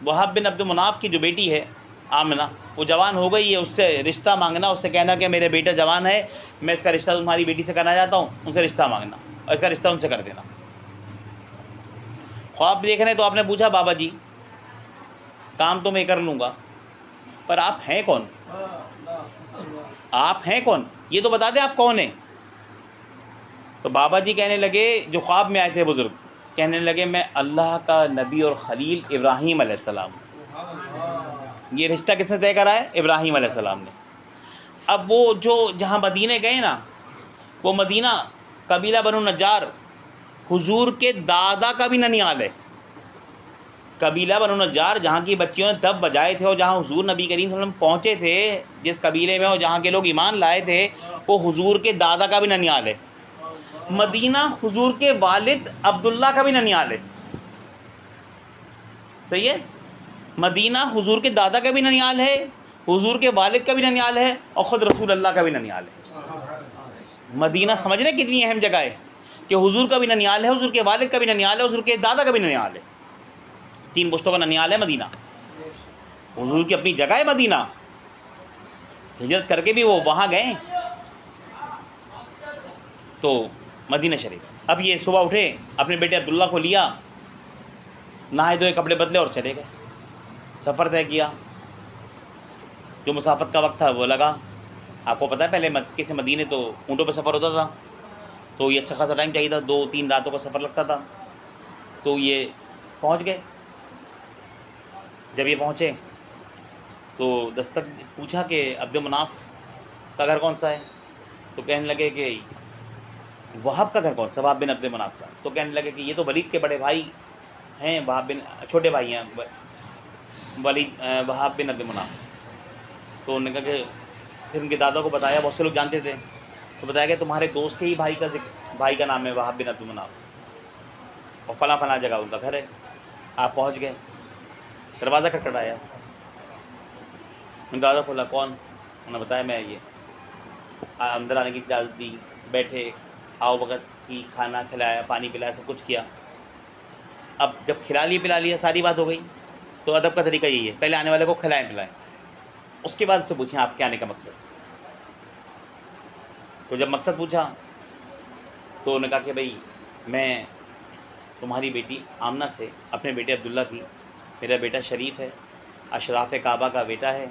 وہاب بن عبد مناف کی جو بیٹی ہے آمنہ، وہ جوان ہو گئی ہے، اس سے رشتہ مانگنا، اس سے کہنا کہ میرے بیٹا جوان ہے، میں اس کا رشتہ تمہاری بیٹی سے کرنا چاہتا ہوں، ان سے رشتہ مانگنا اور اس کا رشتہ ان سے کر دینا۔ خواب دیکھ رہے تو آپ نے پوچھا بابا جی کام تو میں کر لوں گا، پر آپ ہیں کون؟ آپ ہیں کون؟ یہ تو بتا دیں آپ کون ہیں۔ تو بابا جی کہنے لگے، جو خواب میں آئے تھے بزرگ، کہنے لگے میں اللہ کا نبی اور خلیل ابراہیم علیہ السلام۔ یہ رشتہ کس نے طے کرا ہے؟ ابراہیم علیہ السلام نے۔ اب وہ جو جہاں مدینے گئے نا، وہ مدینہ قبیلہ بنو نجار حضور کے دادا کا بھی ننیال ہے۔ قبیلہ بنو نجار جہاں کی بچیوں نے دف بجائے تھے اور جہاں حضور نبی کریم صلی اللہ علیہ وسلم پہنچے تھے، جس قبیلے میں اور جہاں کے لوگ ایمان لائے تھے، وہ حضور کے دادا کا بھی ننیال ہے۔ مدینہ حضور کے والد عبداللہ کا بھی ننیال ہے، صحیح ہے؟ مدینہ حضور کے دادا کا بھی ننیال ہے، حضور کے والد کا بھی ننیال ہے، اور خود رسول اللہ کا بھی ننیال ہے۔ مدینہ سمجھ رہے کتنی اہم جگہ ہے کہ حضور کا بھی ننیال ہے، حضور کے والد کا بھی ننیال ہے، حضور کے دادا کا بھی ننیال ہے، تین پشتوں کا ننیال ہے مدینہ۔ حضور کی اپنی جگہ ہے مدینہ، ہجرت کر کے بھی وہ وہاں گئے۔ تو مدینہ شریف، اب یہ صبح اٹھے، اپنے بیٹے عبداللہ کو لیا، نہائے دھوئے، کپڑے بدلے اور چلے گئے، سفر طے کیا۔ جو مسافت کا وقت تھا وہ لگا، آپ کو پتہ ہے پہلے مکے سے مدینے تو اونٹوں پہ سفر ہوتا تھا، تو یہ اچھا خاصا ٹائم چاہیے تھا، 2-3 راتوں کا سفر لگتا تھا۔ تو یہ پہنچ گئے۔ جب یہ پہنچے تو دستک پوچھا کہ عبد مناف کا گھر کون سا ہے؟ تو کہنے لگے کہ وہاب کا گھر کون سا؟ وہاب بن عبد مناف کا۔ تو کہنے لگے کہ یہ تو ولید کے بڑے بھائی ہیں، وہاب بن، چھوٹے بھائی ہیں ولید، وہاب بن عبد مناف۔ تو انہوں نے کہا کہ پھر ان کے دادا کو بتایا، بہت سے لوگ جانتے تھے، تو بتایا کہ تمہارے دوست کے ہی بھائی کا نام ہے وہاب بن عبد مناف، اور فلاں فلاں جگہ ان کا گھر ہے۔ آپ پہنچ گئے، دروازہ کھٹکھٹایا، دروازہ کھولا، کون؟ انہوں نے بتایا میں یہ، اندر آنے کی اجازت دی، بیٹھے، آؤ وقت کی، کھانا کھلایا، پانی پلایا، سب کچھ کیا۔ اب جب کھلا لیا ساری بات ہو گئی، تو ادب کا طریقہ یہی ہے، پہلے آنے والے کو کھلائیں پلائیں، اس کے بعد سے پوچھیں آپ کے آنے کا مقصد۔ تو جب مقصد پوچھا تو انہوں نے کہا کہ بھئی میں تمہاری بیٹی آمنہ سے اپنے بیٹے عبداللہ کی، میرا بیٹا شریف ہے، اشراف کعبہ کا بیٹا ہے،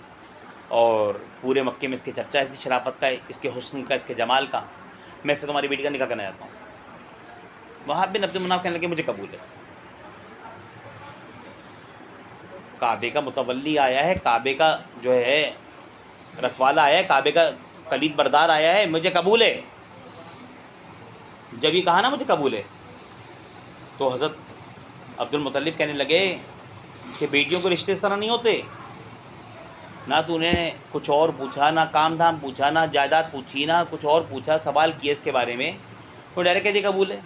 اور پورے مکے میں اس کی چرچا ہے، اس کی شرافت کا، اس کے حسن کا، اس کے جمال کا، میں اس سے تمہاری بیٹی کا نکاح کرنا چاہتا ہوں۔ وہاب بن عبد مناف کہنے لگے مجھے قبول ہے، کعبے کا متولی آیا ہے، کعبے کا جو ہے رکھوالا آیا ہے، کعبے کا کلید بردار آیا ہے، مجھے قبول ہے۔ جب یہ کہا نا مجھے قبول ہے، تو حضرت عبد المطلب کہنے لگے کہ بیٹیوں کے رشتے اس طرح نہیں ہوتے، نہ تو نے کچھ اور پوچھا، نہ کام دھام پوچھا، نہ جائیداد پوچھی، نہ کچھ اور پوچھا، سوال کیے اس کے بارے میں، تو ڈائریکٹ کہہ دیا قبول ہے۔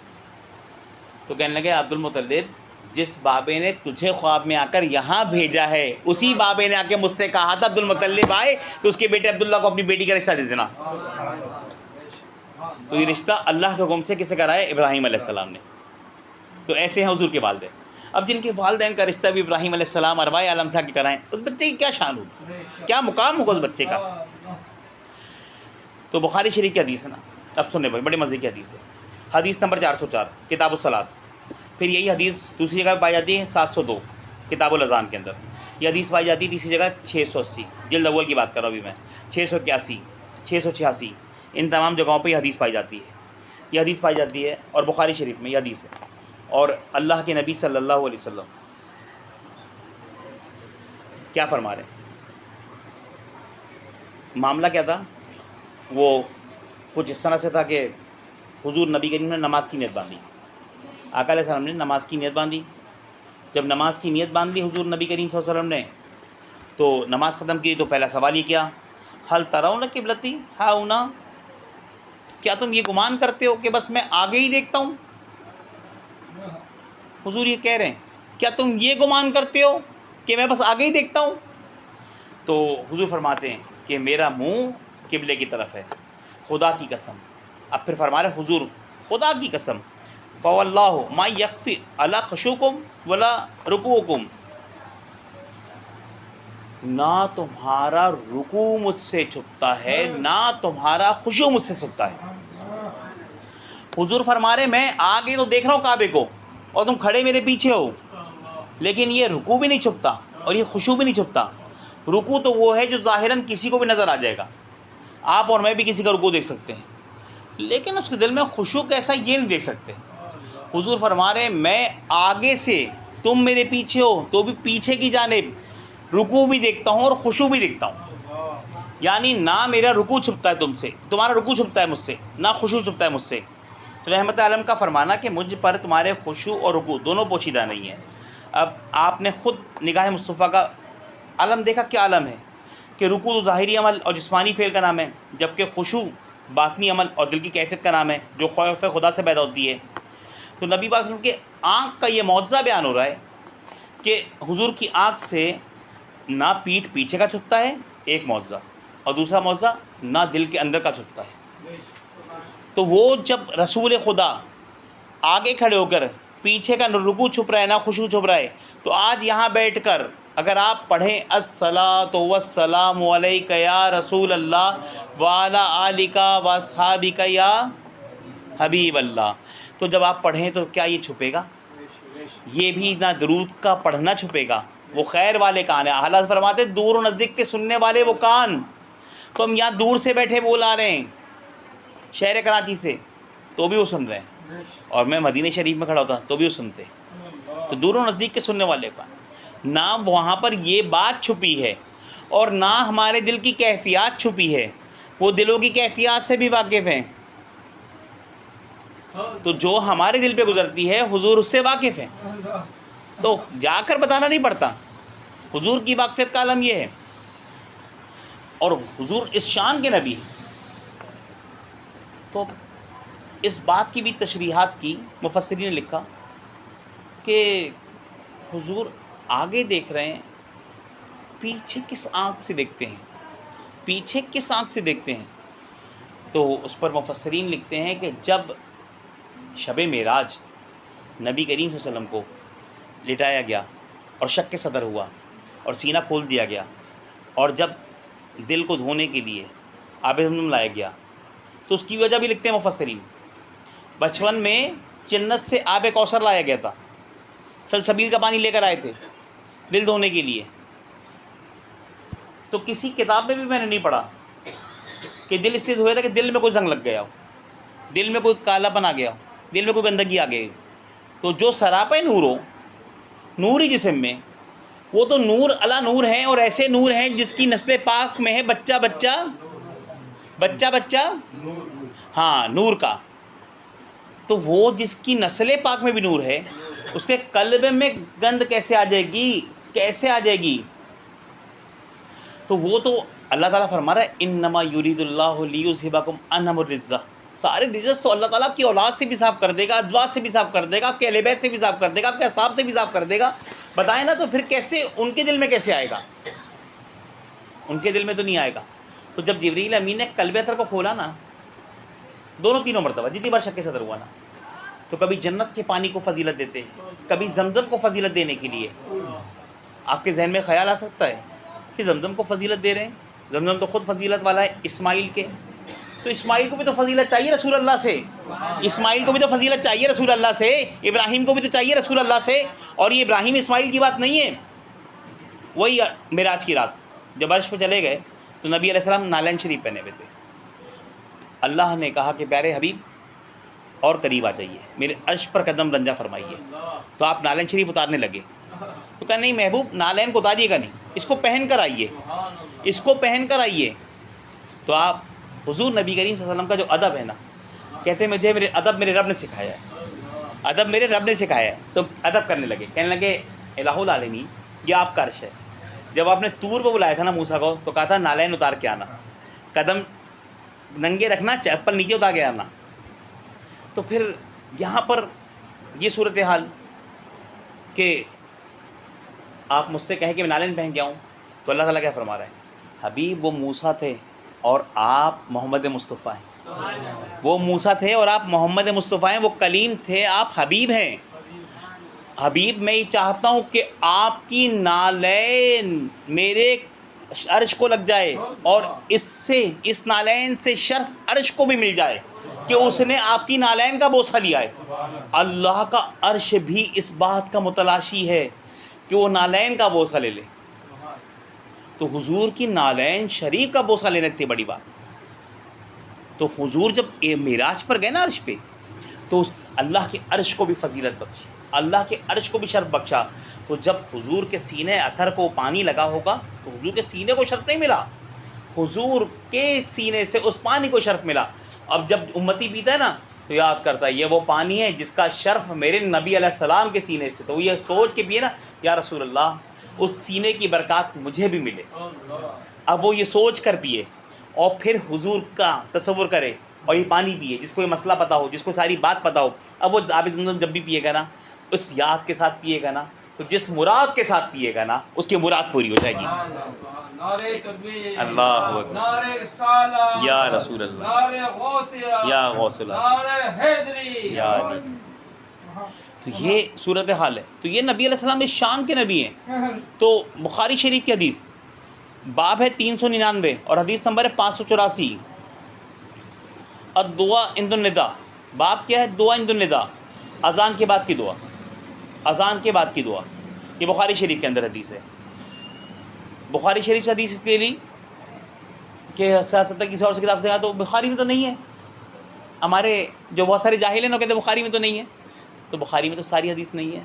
تو کہنے لگے عبد المطلب جس بابے نے تجھے خواب میں آ کر یہاں بھیجا ہے، اسی بابے نے آ کے مجھ سے کہا تھا عبد المطلب آئے تو اس کے بیٹے عبداللہ کو اپنی بیٹی کا رشتہ دے دینا۔ تو یہ رشتہ اللہ کے حکم سے کس سے کرایا؟ ابراہیم علیہ السلام نے۔ تو ایسے ہیں حضور کے والدین۔ اب جن کے والدین کا رشتہ بھی ابراہیم علیہ السلام ارواح عالم سے کے کرائیں، اس بچے کی کیا شان ہوگی، کیا مقام ہوگا اس بچے کا۔ تو بخاری شریف کی حدیث ہے نا، اب سننے بڑے مزے کی حدیث ہے، حدیث نمبر 404 کتاب الصلاۃ۔ پھر یہی حدیث دوسری جگہ پائی جاتی ہے 702 کتاب الاذان کے اندر، یہ حدیث پائی جاتی ہے تیسری جگہ 680، جلد اول کی بات کر رہا ہوں ابھی میں، 681، 686، ان تمام جگہوں پہ یہ حدیث پائی جاتی ہے، یہ حدیث پائی جاتی ہے، اور بخاری شریف میں یہ حدیث ہے۔ اور اللہ کے نبی صلی اللہ علیہ وسلم کیا فرما رہے ہیں؟ معاملہ کیا تھا؟ وہ کچھ اس طرح سے تھا کہ حضور نبی کریم نے نماز کی نیت باندھی، آقا علیہ السلام نے نماز کی نیت باندھی۔ جب نماز کی نیت باندھ لی حضور نبی کریم صلی اللہ علیہ وسلم نے، تو نماز ختم کی تو پہلا سوال یہ کیا، حل ترون قبلتی ہاؤنا، کیا تم یہ گمان کرتے ہو کہ بس میں آگے ہی دیکھتا ہوں؟ حضور یہ کہہ رہے ہیں کیا تم یہ گمان کرتے ہو کہ میں بس آگے ہی دیکھتا ہوں؟ تو حضور فرماتے ہیں کہ میرا منہ قبلے کی طرف ہے، خدا کی قسم۔ اب پھر فرما رہے حضور خدا کی قسم، فواللہ ما یخفی علی خشوکم ولا رکوعکم، نہ تمہارا رکوع مجھ سے چھپتا ہے نہ تمہارا خشوع مجھ سے چھپتا ہے۔ حضور فرما رہے میں آگے تو دیکھ رہا ہوں کعبے کو اور تم کھڑے میرے پیچھے ہو، لیکن یہ رکوع بھی نہیں چھپتا اور یہ خشوع بھی نہیں چھپتا۔ رکوع تو وہ ہے جو ظاہراً کسی کو بھی نظر آ جائے گا، آپ اور میں بھی کسی کا رکوع دیکھ سکتے ہیں، لیکن اس کے دل میں خشوع کیسا یہ نہیں دیکھ سکتے۔ حضور فرما رہے ہیں میں آگے سے، تم میرے پیچھے ہو تو بھی پیچھے کی جانب رکوع بھی دیکھتا ہوں اور خشوع بھی دیکھتا ہوں، یعنی نہ میرا رکوع چھپتا ہے تم سے، تمہارا رکوع چھپتا ہے مجھ سے، نہ خشوع چھپتا ہے مجھ سے۔ تو رحمت عالم کا فرمانا کہ مجھ پر تمہارے خشوع اور رکوع دونوں پوشیدہ نہیں ہیں۔ اب آپ نے خود نگاہ مصطفیٰ کا عالم دیکھا، کیا عالم ہے کہ رکوع تو ظاہری عمل اور جسمانی فعل کا نام ہے، جبکہ خشوع باطنی عمل اور دل کی کیفیت کا نام ہے جو خوف خدا سے پیدا ہوتی ہے۔ تو نبی پاک صلی اللہ علیہ وسلم کے آنکھ کا یہ معجزہ بیان ہو رہا ہے کہ حضور کی آنکھ سے نہ پیٹھ پیچھے کا چھپتا ہے، ایک معجزہ، اور دوسرا معجزہ نہ دل کے اندر کا چھپتا ہے۔ تو وہ جب رسول خدا آگے کھڑے ہو کر پیچھے کا نہ رکوع چھپ رہا ہے نہ خشوع چھپ رہا ہے، تو آج یہاں بیٹھ کر اگر آپ پڑھیں الصلاۃ والسلام علیک یا رسول اللہ وعلی آلک واصحابک یا حبیب اللہ، تو جب آپ پڑھیں تو کیا یہ چھپے گا؟ یہ بھی نہ درود کا پڑھنا چھپے گا، وہ خیر والے کان ہیں۔ اعلیٰ فرماتے دور و نزدیک کے سننے والے وہ کان، تو ہم یہاں دور سے بیٹھے بول آ رہے ہیں شہر کراچی سے تو بھی وہ سن رہے ہیں، اور میں مدینہ شریف میں کھڑا ہوتا تو بھی وہ سنتے۔ تو دور و نزدیک کے سننے والے کان، نہ وہاں پر یہ بات چھپی ہے اور نہ ہمارے دل کی کیفیات چھپی ہے، وہ دلوں کی کیفیات سے بھی واقف ہیں۔ تو جو ہمارے دل پہ گزرتی ہے حضور اس سے واقف ہیں، تو جا کر بتانا نہیں پڑتا، حضور کی واقفیت کا عالم یہ ہے، اور حضور اس شان کے نبی ہیں۔ تو اس بات کی بھی تشریحات کی مفسرین نے لکھا کہ حضور آگے دیکھ رہے ہیں، پیچھے کس آنکھ سے دیکھتے ہیں، پیچھے کس آنکھ سے دیکھتے ہیں؟ تو اس پر مفسرین لکھتے ہیں کہ جب شب معراج نبی کریم صلی اللہ علیہ وسلم کو لٹایا گیا اور شق صدر ہوا اور سینہ کھول دیا گیا، اور جب دل کو دھونے کے لیے آب زمزم لایا گیا، تو اس کی وجہ بھی لکھتے ہیں مفسرین۔ بچپن میں جنت سے آب کوثر لایا گیا تھا، سلسبیل کا پانی لے کر آئے تھے دل دھونے کے لیے، تو کسی کتاب میں بھی میں نے نہیں پڑھا کہ دل اس سے دھویا تھا کہ دل میں کوئی زنگ لگ گیا ہو، دل میں کوئی کالا پن آ گیا ہو، دل میں کوئی گندگی آ گئی۔ تو جو سراپا نور ہو، نور ہی جسم میں، وہ تو نور علی نور ہیں، اور ایسے نور ہیں جس کی نسل پاک میں ہے بچہ بچہ ہاں نور کا، تو وہ جس کی نسل پاک میں بھی نور ہے، اس کے قلب میں گند کیسے آ جائے گی؟ تو وہ تو اللہ تعالیٰ فرما رہا ہے انما یرید اللہ لیذھبکم عنکم الرجس، سارے رجس تو اللہ تعالیٰ آپ کی اولاد سے بھی صاف کر دے گا، ازواج سے بھی صاف کر دے گا، آپ کے اہل بیت سے بھی صاف کر دے گا، آپ کے اصحاب سے بھی صاف کر دے گا۔ بتائیں نا، تو پھر کیسے ان کے دل میں کیسے آئے گا؟ ان کے دل میں تو نہیں آئے گا۔ تو جب جبریل امین نے قلب اطہر کو کھولا نا، دونوں تینوں مرتبہ جتنی بار شق صدر ہوا نا، تو کبھی جنت کے پانی کو فضیلت دیتے ہیں، کبھی زمزم کو فضیلت دینے کے لیے۔ آپ کے ذہن میں خیال آ سکتا ہے کہ زمزم کو فضیلت دے رہے ہیں، زمزم تو خود فضیلت والا ہے اسماعیل کے، تو اسماعیل کو بھی تو فضیلت چاہیے رسول اللہ سے، اسماعیل کو بھی تو فضیلت چاہیے رسول اللہ سے، ابراہیم کو بھی تو چاہیے رسول اللہ سے۔ اور یہ ابراہیم اسماعیل کی بات نہیں ہے، وہی معراج کی رات جب عرش پہ چلے گئے تو نبی علیہ السلام نالین شریف پہنے ہوئے تھے۔ اللہ نے کہا کہ پیارے حبیب اور قریب آ جائیے، میرے عرش پر قدم رنجا فرمائیے، تو آپ نالین شریف اتارنے لگے، تو کہا نہیں محبوب نالین کو اتاریے گا نہیں، اس کو پہن کر آئیے، تو آپ حضور نبی کریم صلی اللہ علیہ وسلم کا جو ادب ہے نا، کہتے ہیں مجھے ادب میرے رب نے سکھایا ہے، تو ادب کرنے لگے، کہنے لگے الہ العالمین یہ آپ کا عرش ہے، جب آپ نے طور پہ بلایا تھا نا موسیٰ کو تو کہا تھا نالین اتار کے آنا، قدم ننگے رکھنا، چپل نیچے اتار کے آنا. تو پھر یہاں پر یہ صورتحال کہ آپ مجھ سے کہیں کہ میں نالین پہن کے آؤں، تو اللہ تعالیٰ کیا فرما رہا ہے؟ حبیب وہ موسیٰ تھے اور آپ محمد مصطفیٰ ہیں. وہ موسیٰ تھے اور آپ محمد مصطفیٰ ہیں. وہ کلیم تھے، آپ حبیب ہیں. حبیب میں یہ چاہتا ہوں کہ آپ کی نالین میرے عرش کو لگ جائے، اور اس نالین سے شرف عرش کو بھی مل جائے کہ اس نے آپ کی نالین کا بوسہ لیا ہے. اللہ کا عرش بھی اس بات کا متلاشی ہے کہ وہ نالین کا بوسہ لے لے. تو حضور کی نالین شریف کا بوسہ لینا اتنی بڑی بات. تو حضور جب معراج پر گئے نا عرش پہ، تو اللہ کے عرش کو بھی فضیلت بخشی، اللہ کے عرش کو بھی شرف بخشا. تو جب حضور کے سینے اطہر کو پانی لگا ہوگا تو حضور کے سینے کو شرف نہیں ملا، حضور کے سینے سے اس پانی کو شرف ملا. اب جب امتی پیتا ہے نا تو یاد کرتا ہے یہ وہ پانی ہے جس کا شرف میرے نبی علیہ السلام کے سینے سے، تو یہ سوچ کے پیے نا یا رسول اللہ اس سینے کی برکات مجھے بھی ملے. اب وہ یہ سوچ کر پیے اور پھر حضور کا تصور کرے اور یہ پانی پیے، جس کو یہ مسئلہ پتہ ہو، جس کو ساری بات پتہ ہو. اب وہ عابد زمزم جب بھی پیے گا نا، اس یاد کے ساتھ پیے گا نا، تو جس مراد کے ساتھ پیے گا نا اس کی مراد پوری ہو جائے گی. اللہ اکبر یا رسول اللہ یا غوث اللہ یا علی. تو یہ صورتحال ہے. تو یہ نبی علیہ السلام اس شان کے نبی ہیں. تو بخاری شریف کی حدیث باب ہے 399 اور حدیث نمبر ہے 584. الدعاء عند النداء. باب کیا ہے؟ دعا عند النداء، اذان کے بعد کی دعا. اذان کے بعد کی دعا یہ بخاری شریف کے اندر حدیث ہے. بخاری شریف سے حدیث اس کے لیے کہ سیاست کسی اور سے کتاب سے کہا تو بخاری میں تو نہیں ہے. ہمارے جو بہت سارے جاہل ہیں وہ کہتے ہیں بخاری میں تو نہیں ہے. تو بخاری میں تو ساری حدیث نہیں ہے،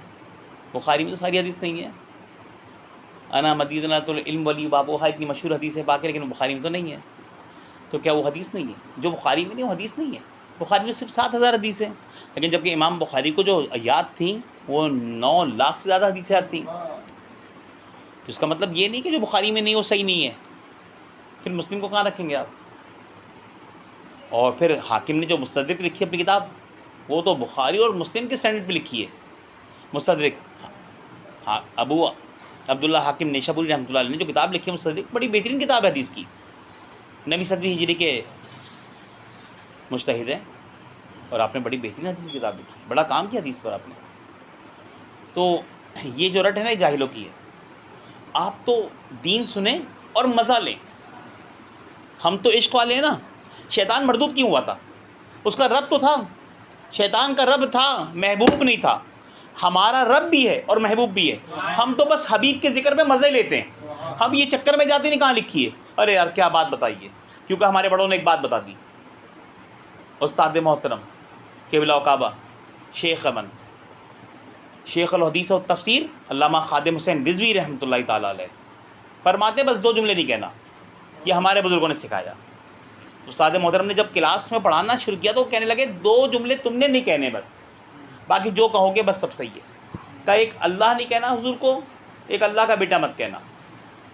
بخاری میں تو ساری حدیث نہیں ہے. انا مدینۃ العلم ولی بابوہا اتنی مشہور حدیث ہے باقی، لیکن بخاری میں تو نہیں ہے. تو کیا وہ حدیث نہیں ہے؟ جو بخاری میں نہیں وہ حدیث نہیں ہے. بخاری میں صرف 7,000 حدیث ہیں، لیکن جبکہ امام بخاری کو جو یاد تھیں وہ 9 لاکھ سے زیادہ حدیثیں یاد تھیں. تو اس کا مطلب یہ نہیں کہ جو بخاری میں نہیں وہ صحیح نہیں ہے. پھر مسلم کو کہاں رکھیں گے آپ؟ اور پھر حاکم نے جو مستدرک لکھی اپنی کتاب، وہ تو بخاری اور مسلم کے سٹینڈرڈ پہ لکھی ہے. مستدرک ابو عبداللہ حاکم نیشابوری رحمۃ اللہ علیہ نے جو کتاب لکھی ہے مستدرک، بڑی بہترین کتاب ہے حدیث کی. 9ویں 7ویں ہجری کے مجتہد ہیں اور آپ نے بڑی بہترین حدیث کی کتاب لکھی، بڑا کام کیا حدیث پر آپ نے. تو یہ جو رٹ ہے نا یہ جاہلوں کی ہے. آپ تو دین سنیں اور مزہ لیں. ہم تو عشق والے ہیں نا. شیطان مردود کیوں ہوا تھا؟ اس کا رب تو تھا. شیطان کا رب تھا، محبوب نہیں تھا. ہمارا رب بھی ہے اور محبوب بھی ہے. ہم تو بس حبیب کے ذکر میں مزے لیتے ہیں. ہم یہ چکر میں جاتے نہیں کہاں لکھی ہے. ارے یار کیا بات بتائیے، کیونکہ ہمارے بڑوں نے ایک بات بتا دی. استاد محترم قبلہ و کعبہ شیخ امن، شیخ الحدیث و تفسیر علامہ خادم حسین رضوی رحمۃ اللہ تعالیٰ علیہ فرماتے بس 2 جملے نہیں کہنا. یہ ہمارے بزرگوں نے سکھایا. استاد محترم نے جب کلاس میں پڑھانا شروع کیا تو وہ کہنے لگے 2 جملے تم نے نہیں کہنے، بس باقی جو کہو گے بس سب صحیح ہے. کہ ایک اللہ نہیں کہنا حضور کو، ایک اللہ کا بیٹا مت کہنا،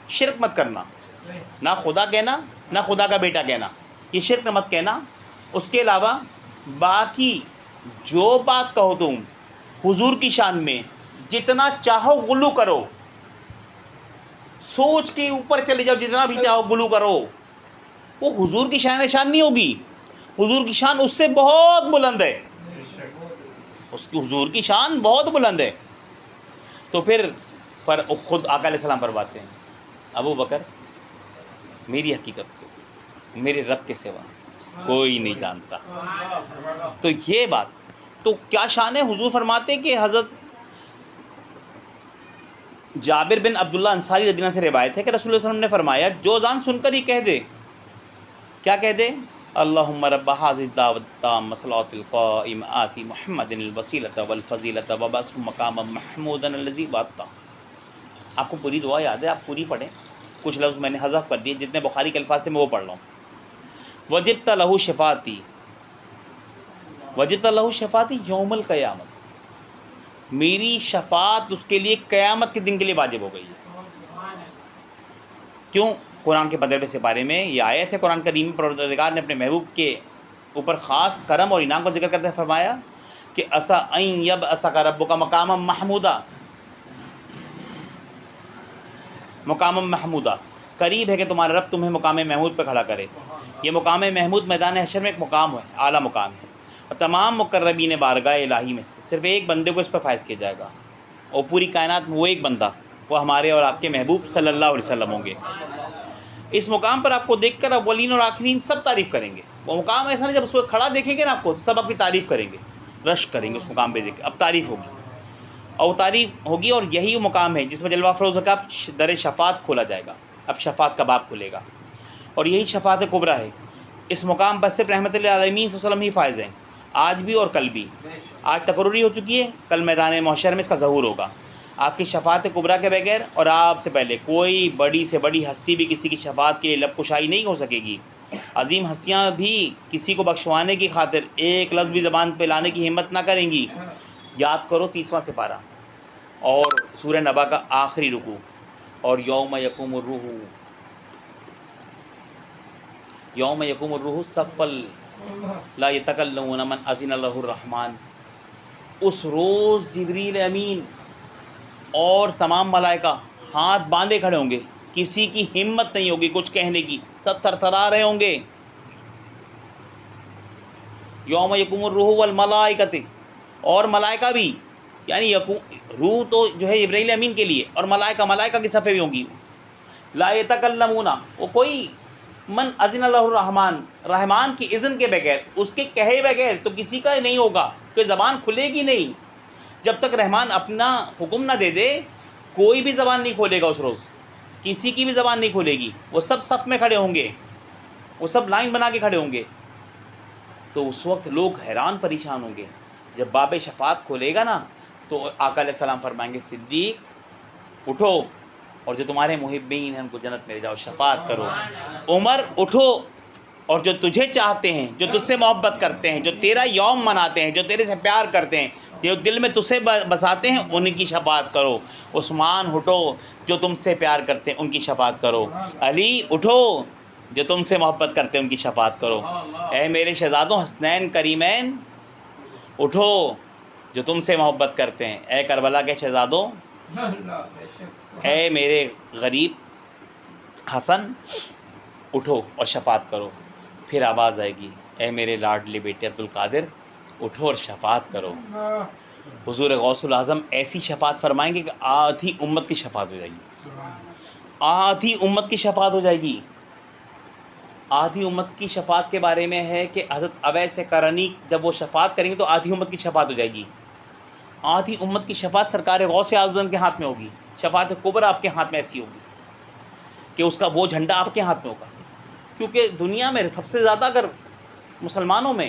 شرک مت کرنا، نہ خدا کہنا نہ خدا کا بیٹا کہنا، یہ شرک مت کہنا. اس کے علاوہ باقی جو بات کہو تم حضور کی شان میں جتنا چاہو غلو کرو، سوچ کے اوپر چلے جاؤ، جتنا بھی چاہو غلو کرو، وہ حضور کی شان نہیں ہوگی. حضور کی شان اس سے بہت بلند ہے، اس کی حضور کی شان بہت بلند ہے. تو پھر خود آقا علیہ السلام فرماتے ہیں ابو بکر میری حقیقت کو میرے رب کے سوا کوئی نہیں جانتا. تو یہ بات تو کیا شان ہے. حضور فرماتے کہ حضرت جابر بن عبداللہ انصاری رضی اللہ عنہ سے روایت ہے کہ رسول اللہ صلی اللہ علیہ وسلم نے فرمایا جو اذان سن کر ہی کہہ دے، کیا کہہ دے؟ اللہم رب هذه الدعوة التامة صلاة القائم آتی محمد الوسیلۃ والفضیلۃ وبعثہ مقاما محمودا الذی وعدتہ. آپ کو پوری دعا یاد ہے، آپ پوری پڑھیں. کچھ لفظ میں نے حذف کر دیے، جتنے بخاری کے الفاظ سے میں وہ پڑھ رہا ہوں. وجبت لہ شفاعتی، وجبت لہ شفاعتی یوم القیامت، میری شفاعت اس کے لیے قیامت کے دن کے لیے واجب ہو گئی ہے. کیوں؟ قرآن کے 15ویں سپارے میں یہ آیت ہے قرآن کریم میں پروردگار نے اپنے محبوب کے اوپر خاص کرم اور انعام کا ذکر کرتے ہوئے فرمایا کہ عسیٰ ان یبعثک ربک مقاما محمودا، مقام محمودہ، قریب ہے کہ تمہارا رب تمہیں مقام محمود پہ کھڑا کرے۔ یہ مقام محمود میدان حشر میں ایک مقام ہے، اعلیٰ مقام ہے، اور تمام مقربین بارگاہ الہی میں سے صرف ایک بندے کو اس پر فائز کیا جائے گا، اور پوری کائنات میں وہ ایک بندہ، وہ ہمارے اور آپ کے محبوب صلی اللہ علیہ وسلم ہوں گے۔ اس مقام پر آپ کو دیکھ کر اولین اور آخرین سب تعریف کریں گے۔ وہ مقام ایسا نہیں، جب اس کو کھڑا دیکھیں گے نا آپ کو، سب اپنی تعریف کریں گے، رش کریں گے اس مقام پہ دیکھ کے، اب تعریف ہوگی اور تعریف ہوگی، اور یہی وہ مقام ہے جس میں جلوہ افروز کا در شفاعت کھولا جائے گا، اب شفاعت کا باب کھلے گا، اور یہی شفاعت کبریٰ ہے۔ اس مقام پر صرف رحمت اللہ عالمین صلی اللہ علیہ وسلم ہی فائز ہیں، آج بھی اور کل بھی۔ آج تقرری ہو چکی ہے، کل میدان محشر میں اس کا ظہور ہوگا۔ آپ کی شفاعت کبریٰ کے بغیر اور آپ سے پہلے کوئی بڑی سے بڑی ہستی بھی کسی کی شفاعت کے لیے لب کشائی نہیں ہو سکے گی۔ عظیم ہستیاں بھی کسی کو بخشوانے کی خاطر ایک لفظ بھی زبان پہ لانے کی ہمت نہ کریں گی۔ یاد کرو 30واں سپارہ اور سورہ نبا کا آخری رکوع، اور یوم یقوم الروح صفا لا یتکلمون من اذن له الرحمن۔ اس روز جبریل امین اور تمام ملائکہ ہاتھ باندھے کھڑے ہوں گے، کسی کی ہمت نہیں ہوگی کچھ کہنے کی، سب تھرتھرا رہے ہوں گے۔ یوم یقوم الروح والملائکۃ، اور ملائکہ بھی، یعنی روح تو جو ہے جبرائیل امین کے لیے، اور ملائکہ کی صفیں بھی ہوں گی۔ لا یتکلمون، وہ کوئی من اذن اللہ الرحمن، رحمان کی اذن کے بغیر، اس کے کہے بغیر تو کسی کا نہیں ہوگا، کہ زبان کھلے گی نہیں جب تک رحمان اپنا حکم نہ دے دے، کوئی بھی زبان نہیں کھولے گا اس روز، کسی کی بھی زبان نہیں کھولے گی۔ وہ سب صف میں کھڑے ہوں گے، وہ سب لائن بنا کے کھڑے ہوں گے، تو اس وقت لوگ حیران پریشان ہوں گے۔ جب باب شفاعت کھولے گا نا تو آقا علیہ السلام فرمائیں گے صدیق اٹھو، اور جو تمہارے محبین ہیں ان کو جنت میں لے جاؤ، شفاعت کرو۔ عمر اٹھو، اور جو تجھے چاہتے ہیں، جو تجھ سے محبت کرتے ہیں، جو تیرا یوم مناتے ہیں، جو تیرے سے پیار کرتے ہیں، جو دل میں تجھ سے بساتے ہیں، ان کی شفاعت کرو۔ عثمان اٹھو، جو تم سے پیار کرتے ہیں ان کی شفاعت کرو۔ علی اٹھو، جو تم سے محبت کرتے ہیں ان کی شفاعت کرو۔ اے میرے شہزادوں حسنین کریمین اٹھو، جو تم سے محبت کرتے ہیں۔ اے کربلا کے شہزادوں، اے میرے غریب حسن اٹھو اور شفاعت کرو۔ پھر آواز آئے گی، اے میرے لاڈلے بیٹے عبدالقادر اٹھو اور شفاعت کرو۔ حضور غوث العظم ایسی شفاعت فرمائیں گے کہ آدھی امت کی شفاعت ہو جائے گی، آدھی امت کی شفاعت ہو جائے گی۔ آدھی امت کی شفاعت کے بارے میں ہے کہ حضرت اویس قرنی جب وہ شفاعت کریں گے تو آدھی امت کی شفاعت ہو جائے گی۔ آدھی امت کی شفاعت سرکار غوث اعظم کے ہاتھ میں ہوگی، شفاعت کبریٰ آپ کے ہاتھ میں ایسی ہوگی کہ اس کا وہ جھنڈا آپ کے ہاتھ میں ہوگا۔ کیونکہ دنیا میں سب سے زیادہ اگر مسلمانوں میں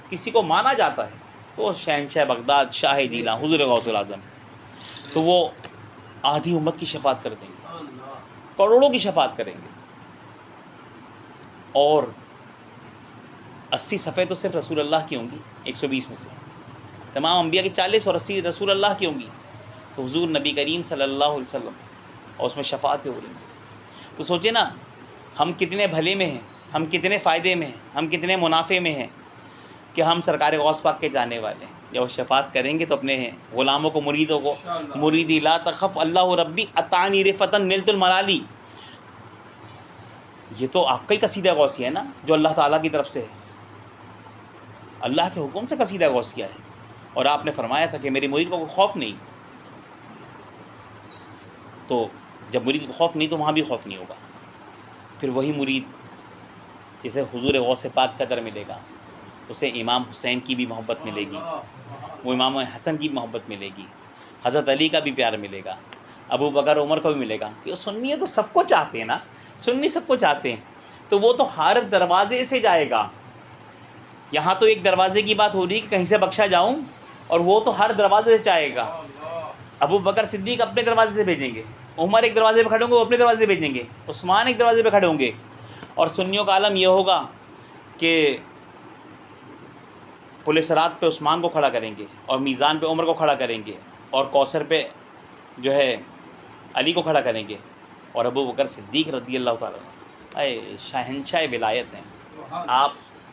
کسی کو مانا جاتا ہے تو شہنشاہ بغداد، شاہ جیلاں، حضور غوث العظم، تو وہ آدھی امت کی شفاعت کر دیں گے، کروڑوں کی شفاعت کریں گے۔ اور 80 صفحے تو صرف رسول اللہ کی ہوں گی 120 میں سے، تمام انبیاء کی 40 اور 80 رسول اللہ کی ہوں گی، تو حضور نبی کریم صلی اللہ علیہ وسلم، اور اس میں شفاعتیں ہو رہی ہیں۔ تو سوچے نا ہم کتنے بھلے میں ہیں، ہم کتنے فائدے میں ہیں، ہم کتنے منافع میں ہیں کہ ہم سرکار غوث پاک کے جانے والے ہیں۔ جب وہ شفاعت کریں گے تو اپنے غلاموں کو، مریدوں کو، مریدی لا تخف اللہ ربی اتانی رفتن نلت الملالی، یہ تو آپ کا ہی قصیدہ غوثیہ ہے نا جو اللہ تعالیٰ کی طرف سے ہے، اللہ کے حکم سے قصیدہ غوثیہ ہے، اور آپ نے فرمایا تھا کہ میری مرید کو کوئی خوف نہیں، تو جب مرید کو خوف نہیں تو وہاں بھی خوف نہیں ہوگا۔ پھر وہی مرید جسے حضور غوث پاک کا در ملے گا، اسے امام حسین کی بھی محبت ملے گی، وہ امام حسن کی بھی محبت ملے گی، حضرت علی کا بھی پیار ملے گا، ابو بکر عمر کو بھی ملے گا، کہ سنی ہے تو سب کو چاہتے ہیں نا، سنی سب کو چاہتے ہیں، تو وہ تو ہر دروازے سے جائے گا۔ یہاں تو ایک دروازے کی بات ہو رہی کہ کہیں سے بخشا جاؤں، اور وہ تو ہر دروازے سے چاہے گا۔ ابو بکر صدیق اپنے دروازے سے بھیجیں گے، عمر ایک دروازے پہ کھڑے ہوں گے وہ اپنے دروازے سے بھیجیں گے، عثمان ایک دروازے پہ کھڑے ہوں گے، اور سنیوں کا عالم یہ ہوگا کہ پل صراط پہ عثمان کو کھڑا کریں گے، اور میزان پہ عمر کو کھڑا کریں گے، اور کوثر پہ جو ہے علی کو کھڑا کریں گے، اور ابو بکر صدیق رضی اللہ تعالیٰ عنہ اے شہنشاہ ولایت ہیں، آپ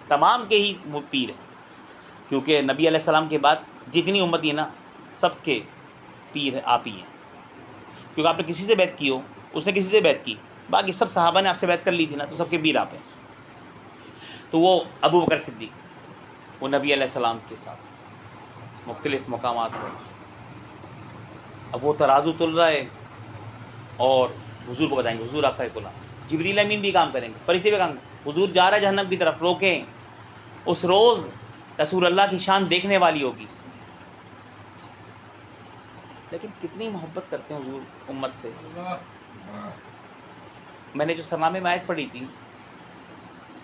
تمام کے ہی وہ پیر ہیں، کیونکہ نبی علیہ السلام کے بعد جتنی امتی ہے نا سب کے پیر آپ ہی ہیں، کیونکہ آپ نے کسی سے بیعت کی ہو، اس نے کسی سے بیعت کی، باقی سب صحابہ نے آپ سے بیعت کر لی تھی نا، تو سب کے پیر آپ ہیں۔ تو وہ ابو بکر صدیق وہ نبی علیہ السلام کے ساتھ مختلف مقامات پر، اب وہ ترازو تل رہا ہے اور حضور کو بتائیں گے حضور آپ کا ایک غلام، جبریل امین بھی کام کریں گے، فرشتے بھی کام کریں گے، حضور جا رہا ہے جہنم کی طرف، روکیں، اس روز رسول اللہ کی شان دیکھنے والی ہوگی۔ لیکن کتنی محبت کرتے ہیں حضور امت سے۔ میں نے جو سرنامے میں آیت پڑھی تھی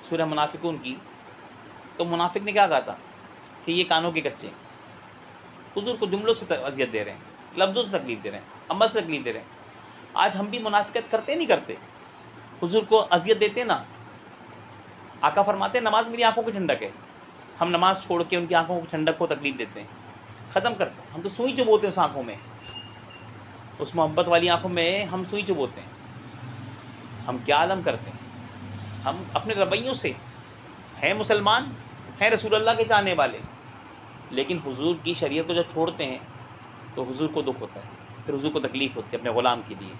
سورہ منافقون کی، تو منافق نے کیا کہا تھا کہ یہ کانوں کے کچے ہیں، حضور کو جملوں سے اذیت دے رہے ہیں، لفظوں سے تکلیف دے رہے ہیں، عمل سے تکلیف دے رہے ہیں۔ آج ہم بھی منافقت کرتے نہیں کرتے، حضور کو اذیت دیتے نا۔ آقا فرماتے ہیں نماز میری آنکھوں کی ٹھنڈک ہے، ہم نماز چھوڑ کے ان کی آنکھوں کی ٹھنڈک کو تکلیف دیتے ہیں، ختم کرتے ہیں۔ ہم تو سوئی چبوتے ہیں اس آنکھوں میں، اس محبت والی آنکھوں میں ہم سوئی چبوتے ہیں۔ ہم کیا عالم کرتے ہیں، ہم اپنے رویوں سے ہیں مسلمان، ہیں رسول اللہ کے چاہنے والے، لیکن حضور کی شریعت کو جب چھوڑتے ہیں تو حضور کو دکھ ہوتا ہے، پھر حضور کو تکلیف ہوتی ہے اپنے غلام کے لیے،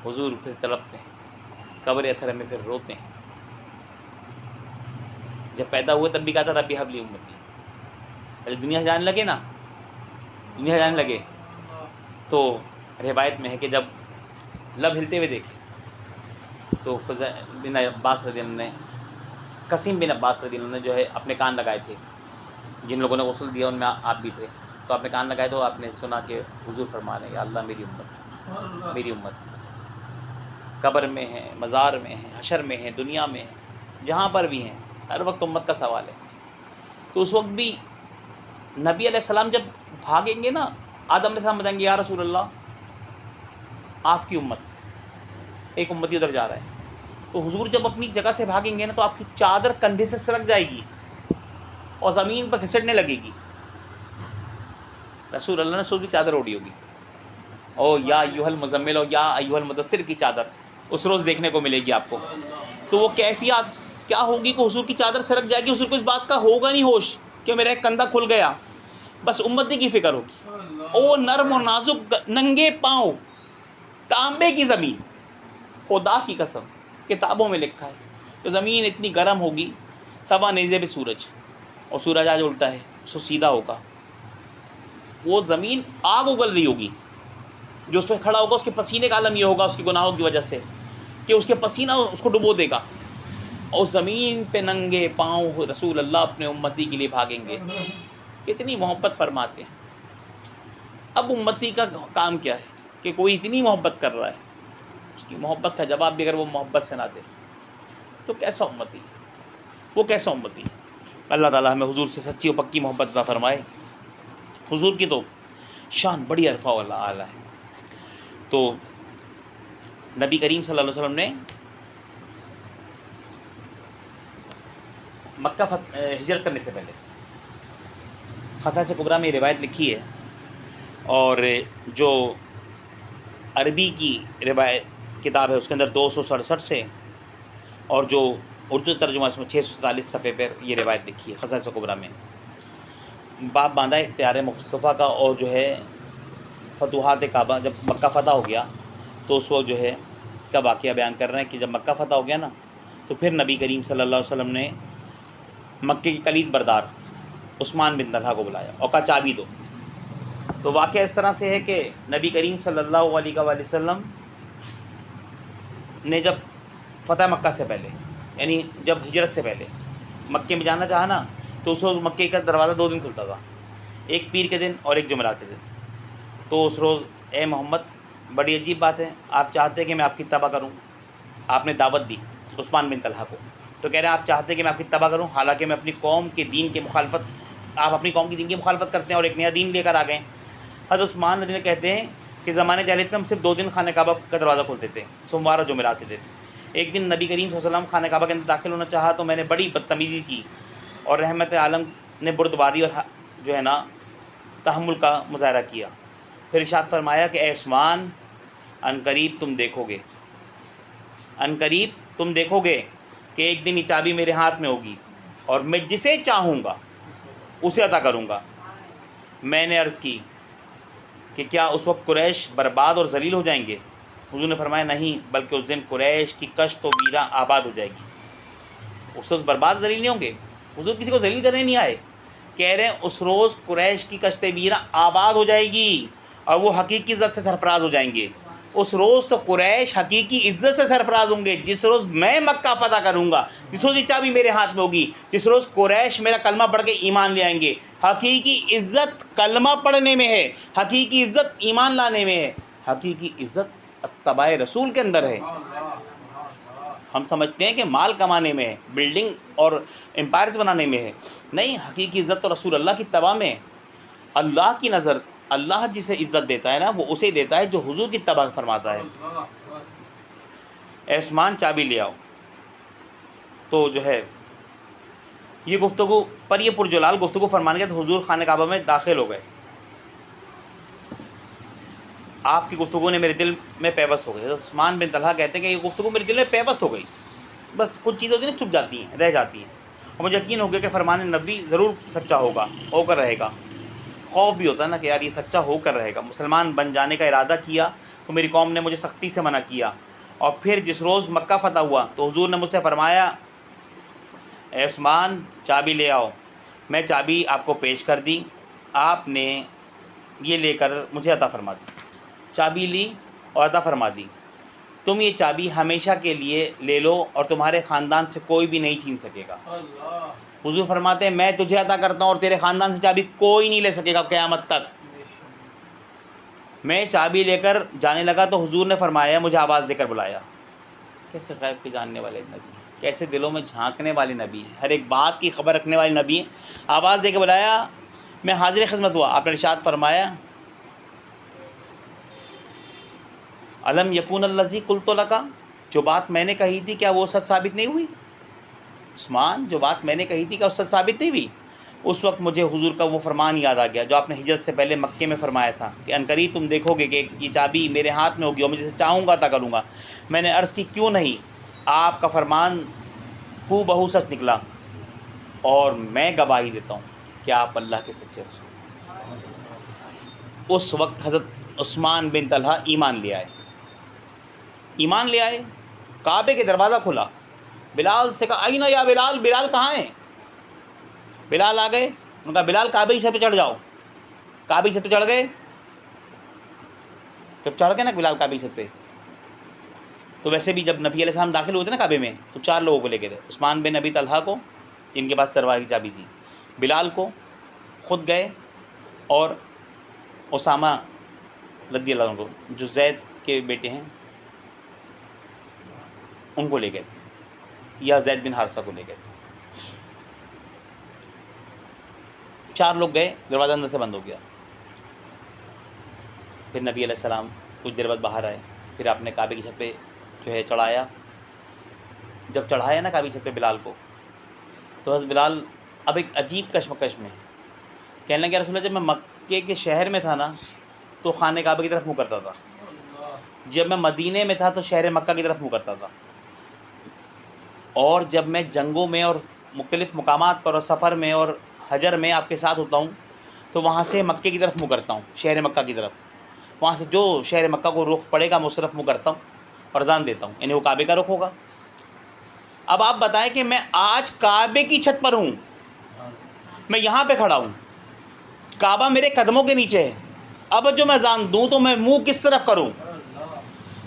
حضور پھر تڑپتے ہیں، قبر اتھر میں پھر روتے ہیں۔ جب پیدا ہوئے تب بھی کہا تھا ربی حبلی امتی، جب دنیا سے جانے لگے نا، دنیا سے جانے لگے تو روایت میں ہے کہ جب لب ہلتے ہوئے دیکھے تو بن عباس رضی اللہ نے، قاسم بن عباس رضی اللہ نے جو ہے اپنے کان لگائے تھے، جن لوگوں نے غسل دیا ان میں آپ بھی تھے، تو آپ نے کان لگائے تو آپ نے سنا کہ حضور فرما رہے ہیں یا اللہ میری امت، میری امت قبر میں ہے، مزار میں ہے، حشر میں ہے، دنیا میں ہے، جہاں پر بھی ہیں، ہر وقت امت کا سوال ہے۔ تو اس وقت بھی نبی علیہ السلام جب بھاگیں گے نا، آدم علیہ السلام بتائیں گے یا رسول اللہ آپ کی امت، ایک امتی ادھر جا رہا ہے، تو حضور جب اپنی جگہ سے بھاگیں گے نا تو آپ کی چادر کندھے سے سرک جائے گی اور زمین پر گھسٹنے لگے گی، رسول اللہ نے سوچ بھی چادر اوڑی ہوگی، او یا ایھا المزمل او یا ایھا المدثر کی چادر اس روز دیکھنے کو ملے گی آپ کو۔ تو وہ کیفیت کیا ہوگی کہ حضور کی چادر سرک جائے گی، حضور کو اس بات کا ہوگا نہیں ہوش کہ میرا ایک کندھا کھل گیا، بس امتی کی فکر ہوگی۔ او نرم و نازک ننگے پاؤں تانبے کی زمین، خدا کی قسم کتابوں میں لکھا ہے کہ زمین اتنی گرم ہوگی، سوا نیزے پہ سورج، اور سورج آج الٹا ہے سو سیدھا ہوگا، وہ زمین آگ اگل رہی ہوگی، جو اس پہ کھڑا ہوگا اس کے پسینے کا عالم یہ ہوگا اس کی گناہوں کی وجہ سے کہ اس کے پسینہ اس کو ڈبو دے گا، اور زمین پہ ننگے پاؤں رسول اللہ اپنے امتی کے لیے بھاگیں گے۔ کتنی محبت فرماتے ہیں۔ اب امتی کا کام کیا ہے کہ کوئی اتنی محبت کر رہا ہے، اس کی محبت کا جواب بھی اگر وہ محبت سے نہ دے تو کیسا امتی، وہ کیسا امتی۔ اللہ تعالیٰ ہمیں حضور سے سچی و پکی محبت عطا فرمائے۔ حضور کی تو شان بڑی عرفہ والا اعلیٰ ہے۔ تو نبی کریم صلی اللہ علیہ وسلم نے مکہ ہجرت کرنے سے پہلے خصائص کبریٰ میں یہ روایت لکھی ہے، اور جو عربی کی روایت کتاب ہے اس کے اندر 267 سے، اور جو اردو ترجمہ اس میں 647 صفحے پر یہ روایت لکھی ہے خصائص کبریٰ میں۔ باب باندھا اختیار مصطفیٰ کا، اور جو ہے فتوحات کعبہ جب مکہ فتح ہو گیا تو اس وقت جو ہے کا واقعہ بیان کر رہے ہیں کہ جب مکہ فتح ہو گیا نا تو پھر نبی کریم صلی اللہ علیہ وسلم نے مکے کی کلید بردار عثمان بن طلحہ کو بلایا اور کہا چابی دو۔ تو واقعہ اس طرح سے ہے کہ نبی کریم صلی اللہ علیہ وآلہ وسلم نے جب فتح مکہ سے پہلے، یعنی جب ہجرت سے پہلے مکے میں جانا چاہا نا تو اس روز مکے کا دروازہ 2 دن کھلتا تھا، ایک پیر کے دن اور ایک جمعرات کے دن۔ تو اس روز اے محمد بڑی عجیب بات ہے، آپ چاہتے ہیں کہ میں آپ کی تباہ کروں، آپ نے دعوت دی عثمان بن طلحہ کو، تو کہہ رہے ہیں آپ چاہتے ہیں کہ میں آپ کی تباہ کروں، حالانکہ میں اپنی قوم کے دین کی مخالفت، آپ اپنی قوم کی دین کی مخالفت کرتے ہیں اور ایک نیا دین لے کر آ گئے۔ حضرت عثمان رضی اللہ کہتے ہیں کہ زمانے جاہلیت میں ہم صرف 2 دن خانہ کعبہ کا دروازہ کھولتے تھے، سوموار اور جمعرات کے دن۔ ایک دن نبی کریم صلی اللہ علیہ وسلم خانہ کعبہ کے اندر داخل ہونا چاہا تو میں نے بڑی بدتمیزی کی، اور رحمت عالم نے بردباری اور جو ہے نا تحمل کا مظاہرہ کیا۔ پھر ارشاد فرمایا کہ اے عثمان ان قریب تم دیکھو گے ان قریب تم دیکھو گے کہ ایک دن یہ چابی میرے ہاتھ میں ہوگی اور میں جسے چاہوں گا اسے عطا کروں گا۔ میں نے عرض کی کہ کیا اس وقت قریش برباد اور ذلیل ہو جائیں گے؟ حضور نے فرمایا نہیں، بلکہ اس دن قریش کی کشت و ویرا آباد ہو جائے گی۔ اس وقت برباد ذلیل نہیں ہوں گے، حضور کسی کو ذلیل کرنے نہیں آئے، کہہ رہے ہیں اس روز قریش کی کشت ویرا آباد ہو جائے گی اور وہ حقیقی عزت سے سرفراز ہو جائیں گے۔ اس روز تو قریش حقیقی عزت سے سرفراز ہوں گے جس روز میں مکہ فتح کروں گا، جس روز یہ چابی میرے ہاتھ میں ہوگی، جس روز قریش میرا کلمہ پڑھ کے ایمان لے آئیں گے۔ حقیقی عزت کلمہ پڑھنے میں ہے، حقیقی عزت ایمان لانے میں ہے، حقیقی عزت اتباع رسول کے اندر ہے۔ ہم سمجھتے ہیں کہ مال کمانے میں ہے، بلڈنگ اور امپائرز بنانے میں ہے، نہیں، حقیقی عزت تو رسول اللہ کی اتباع میں ہے۔ اللہ کی نظر، اللہ جسے عزت دیتا ہے نا وہ اسے دیتا ہے جو حضور کی اتباع فرماتا ہے۔ اے عثمان چابی لے آؤ۔ تو جو ہے یہ گفتگو پر یہ پرجلال گفتگو فرمانے کے تو حضور خانہ کعبہ میں داخل ہو گئے۔ آپ کی گفتگو نے میرے دل میں پیوست ہو گئی۔ عثمان بن طلحہ کہتے ہیں کہ یہ گفتگو میرے دل میں پیوست ہو گئی، بس کچھ چیزیں ہوتی ہیں چھپ جاتی ہیں، رہ جاتی ہیں، اور مجھے یقین ہو گیا کہ فرمان نبی ضرور سچا ہوگا، ہو کر رہے گا۔ خوف بھی ہوتا ہے نا کہ یار یہ سچا ہو کر رہے گا۔ مسلمان بن جانے کا ارادہ کیا تو میری قوم نے مجھے سختی سے منع کیا، اور پھر جس روز مکہ فتح ہوا تو حضور نے مجھ سے فرمایا اے عثمان چابی لے آؤ۔ میں چابی آپ کو پیش کر دی، آپ نے یہ لے کر مجھے عطا فرما دی، چابی لی اور عطا فرما دی، تم یہ چابی ہمیشہ کے لیے لے لو اور تمہارے خاندان سے کوئی بھی نہیں چھین سکے گا۔ حضور فرماتے ہیں میں تجھے عطا کرتا ہوں اور تیرے خاندان سے چابی کوئی نہیں لے سکے گا قیامت تک۔ میں چابی لے کر جانے لگا تو حضور نے فرمایا، مجھے آواز دے کر بلایا۔ کیسے غیب کے جاننے والے نبی ہیں، کیسے دلوں میں جھانکنے والے نبی ہیں، ہر ایک بات کی خبر رکھنے والے نبی ہیں۔ آواز دے کے بلایا، میں حاضر خدمت ہوا۔ آپ نے ارشاد فرمایا الم یکون الذی قلت لک، جو بات میں نے کہی تھی کیا وہ سچ ثابت نہیں ہوئی؟ عثمان جو بات میں نے کہی تھی کیا وہ سچ ثابت نہیں ہوئی؟ اس وقت مجھے حضور کا وہ فرمان یاد آ گیا جو آپ نے ہجرت سے پہلے مکے میں فرمایا تھا کہ عنقریب تم دیکھو گے کہ یہ چابی میرے ہاتھ میں ہوگی اور میں جسے چاہوں گا عطا کروں گا۔ میں نے عرض کی کیوں نہیں، آپ کا فرمان ہو بہو سچ نکلا اور میں گواہی دیتا ہوں کہ آپ اللہ کے سچے رسول۔ اس وقت حضرت عثمان بن طلحہ ایمان لے آئے، ایمان لے آئے، کعبے کے دروازہ کھلا، بلال سے کہا اینا یا بلال، بلال کہاں ہیں؟ بلال آ گئے، انہوں نے کہا بلال کعبے کی چھت پہ چڑھ جاؤ۔ کعبے کی چھت پہ چڑھ گئے، جب چڑھ گئے نا بلال کعبے کی چھت پہ، تو ویسے بھی جب نبی علیہ السلام داخل ہوئے تھے نا کعبے میں تو 4 لوگوں کو لے کے تھے، عثمان بن ابی طلحہ کو جن کے پاس دروازے کی چابی تھی، بلال کو، خود گئے، اور اسامہ رضی اللہ عنہ کو جو زید کے بیٹے ہیں ان کو لے گئے تھے، یا زید بن حارثہ کو لے گئے تھے۔ 4 لوگ گئے، دروازہ اندر سے بند ہو گیا۔ پھر نبی علیہ السلام کچھ دیر بعد باہر آئے، پھر آپ نے کعبے کی چھت پہ جو ہے چڑھایا۔ جب چڑھایا نا کعبے کی چھت پہ بلال کو، تو حضرت بلال اب ایک عجیب کشمکش میں ہے، کہنے لگے رسول اللہ جب میں مکے کے شہر میں تھا نا تو خانہ کعبہ کی طرف منہ کرتا تھا، جب میں مدینے میں تھا تو شہر مکہ کی طرف منہ کرتا تھا، اور جب میں جنگوں میں اور مختلف مقامات پر اور سفر میں اور حجر میں آپ کے ساتھ ہوتا ہوں تو وہاں سے مکے کی طرف منہ کرتا ہوں، شہر مکہ کی طرف، وہاں سے جو شہر مکہ کو رخ پڑے گا میں اس طرف منہ کرتا ہوں اور اذان دیتا ہوں، یعنی وہ کعبے کا رخ ہوگا۔ اب آپ بتائیں کہ میں آج کعبے کی چھت پر ہوں، میں یہاں پہ کھڑا ہوں، کعبہ میرے قدموں کے نیچے ہے، اب جو میں اذان دوں تو میں منہ کس طرف کروں؟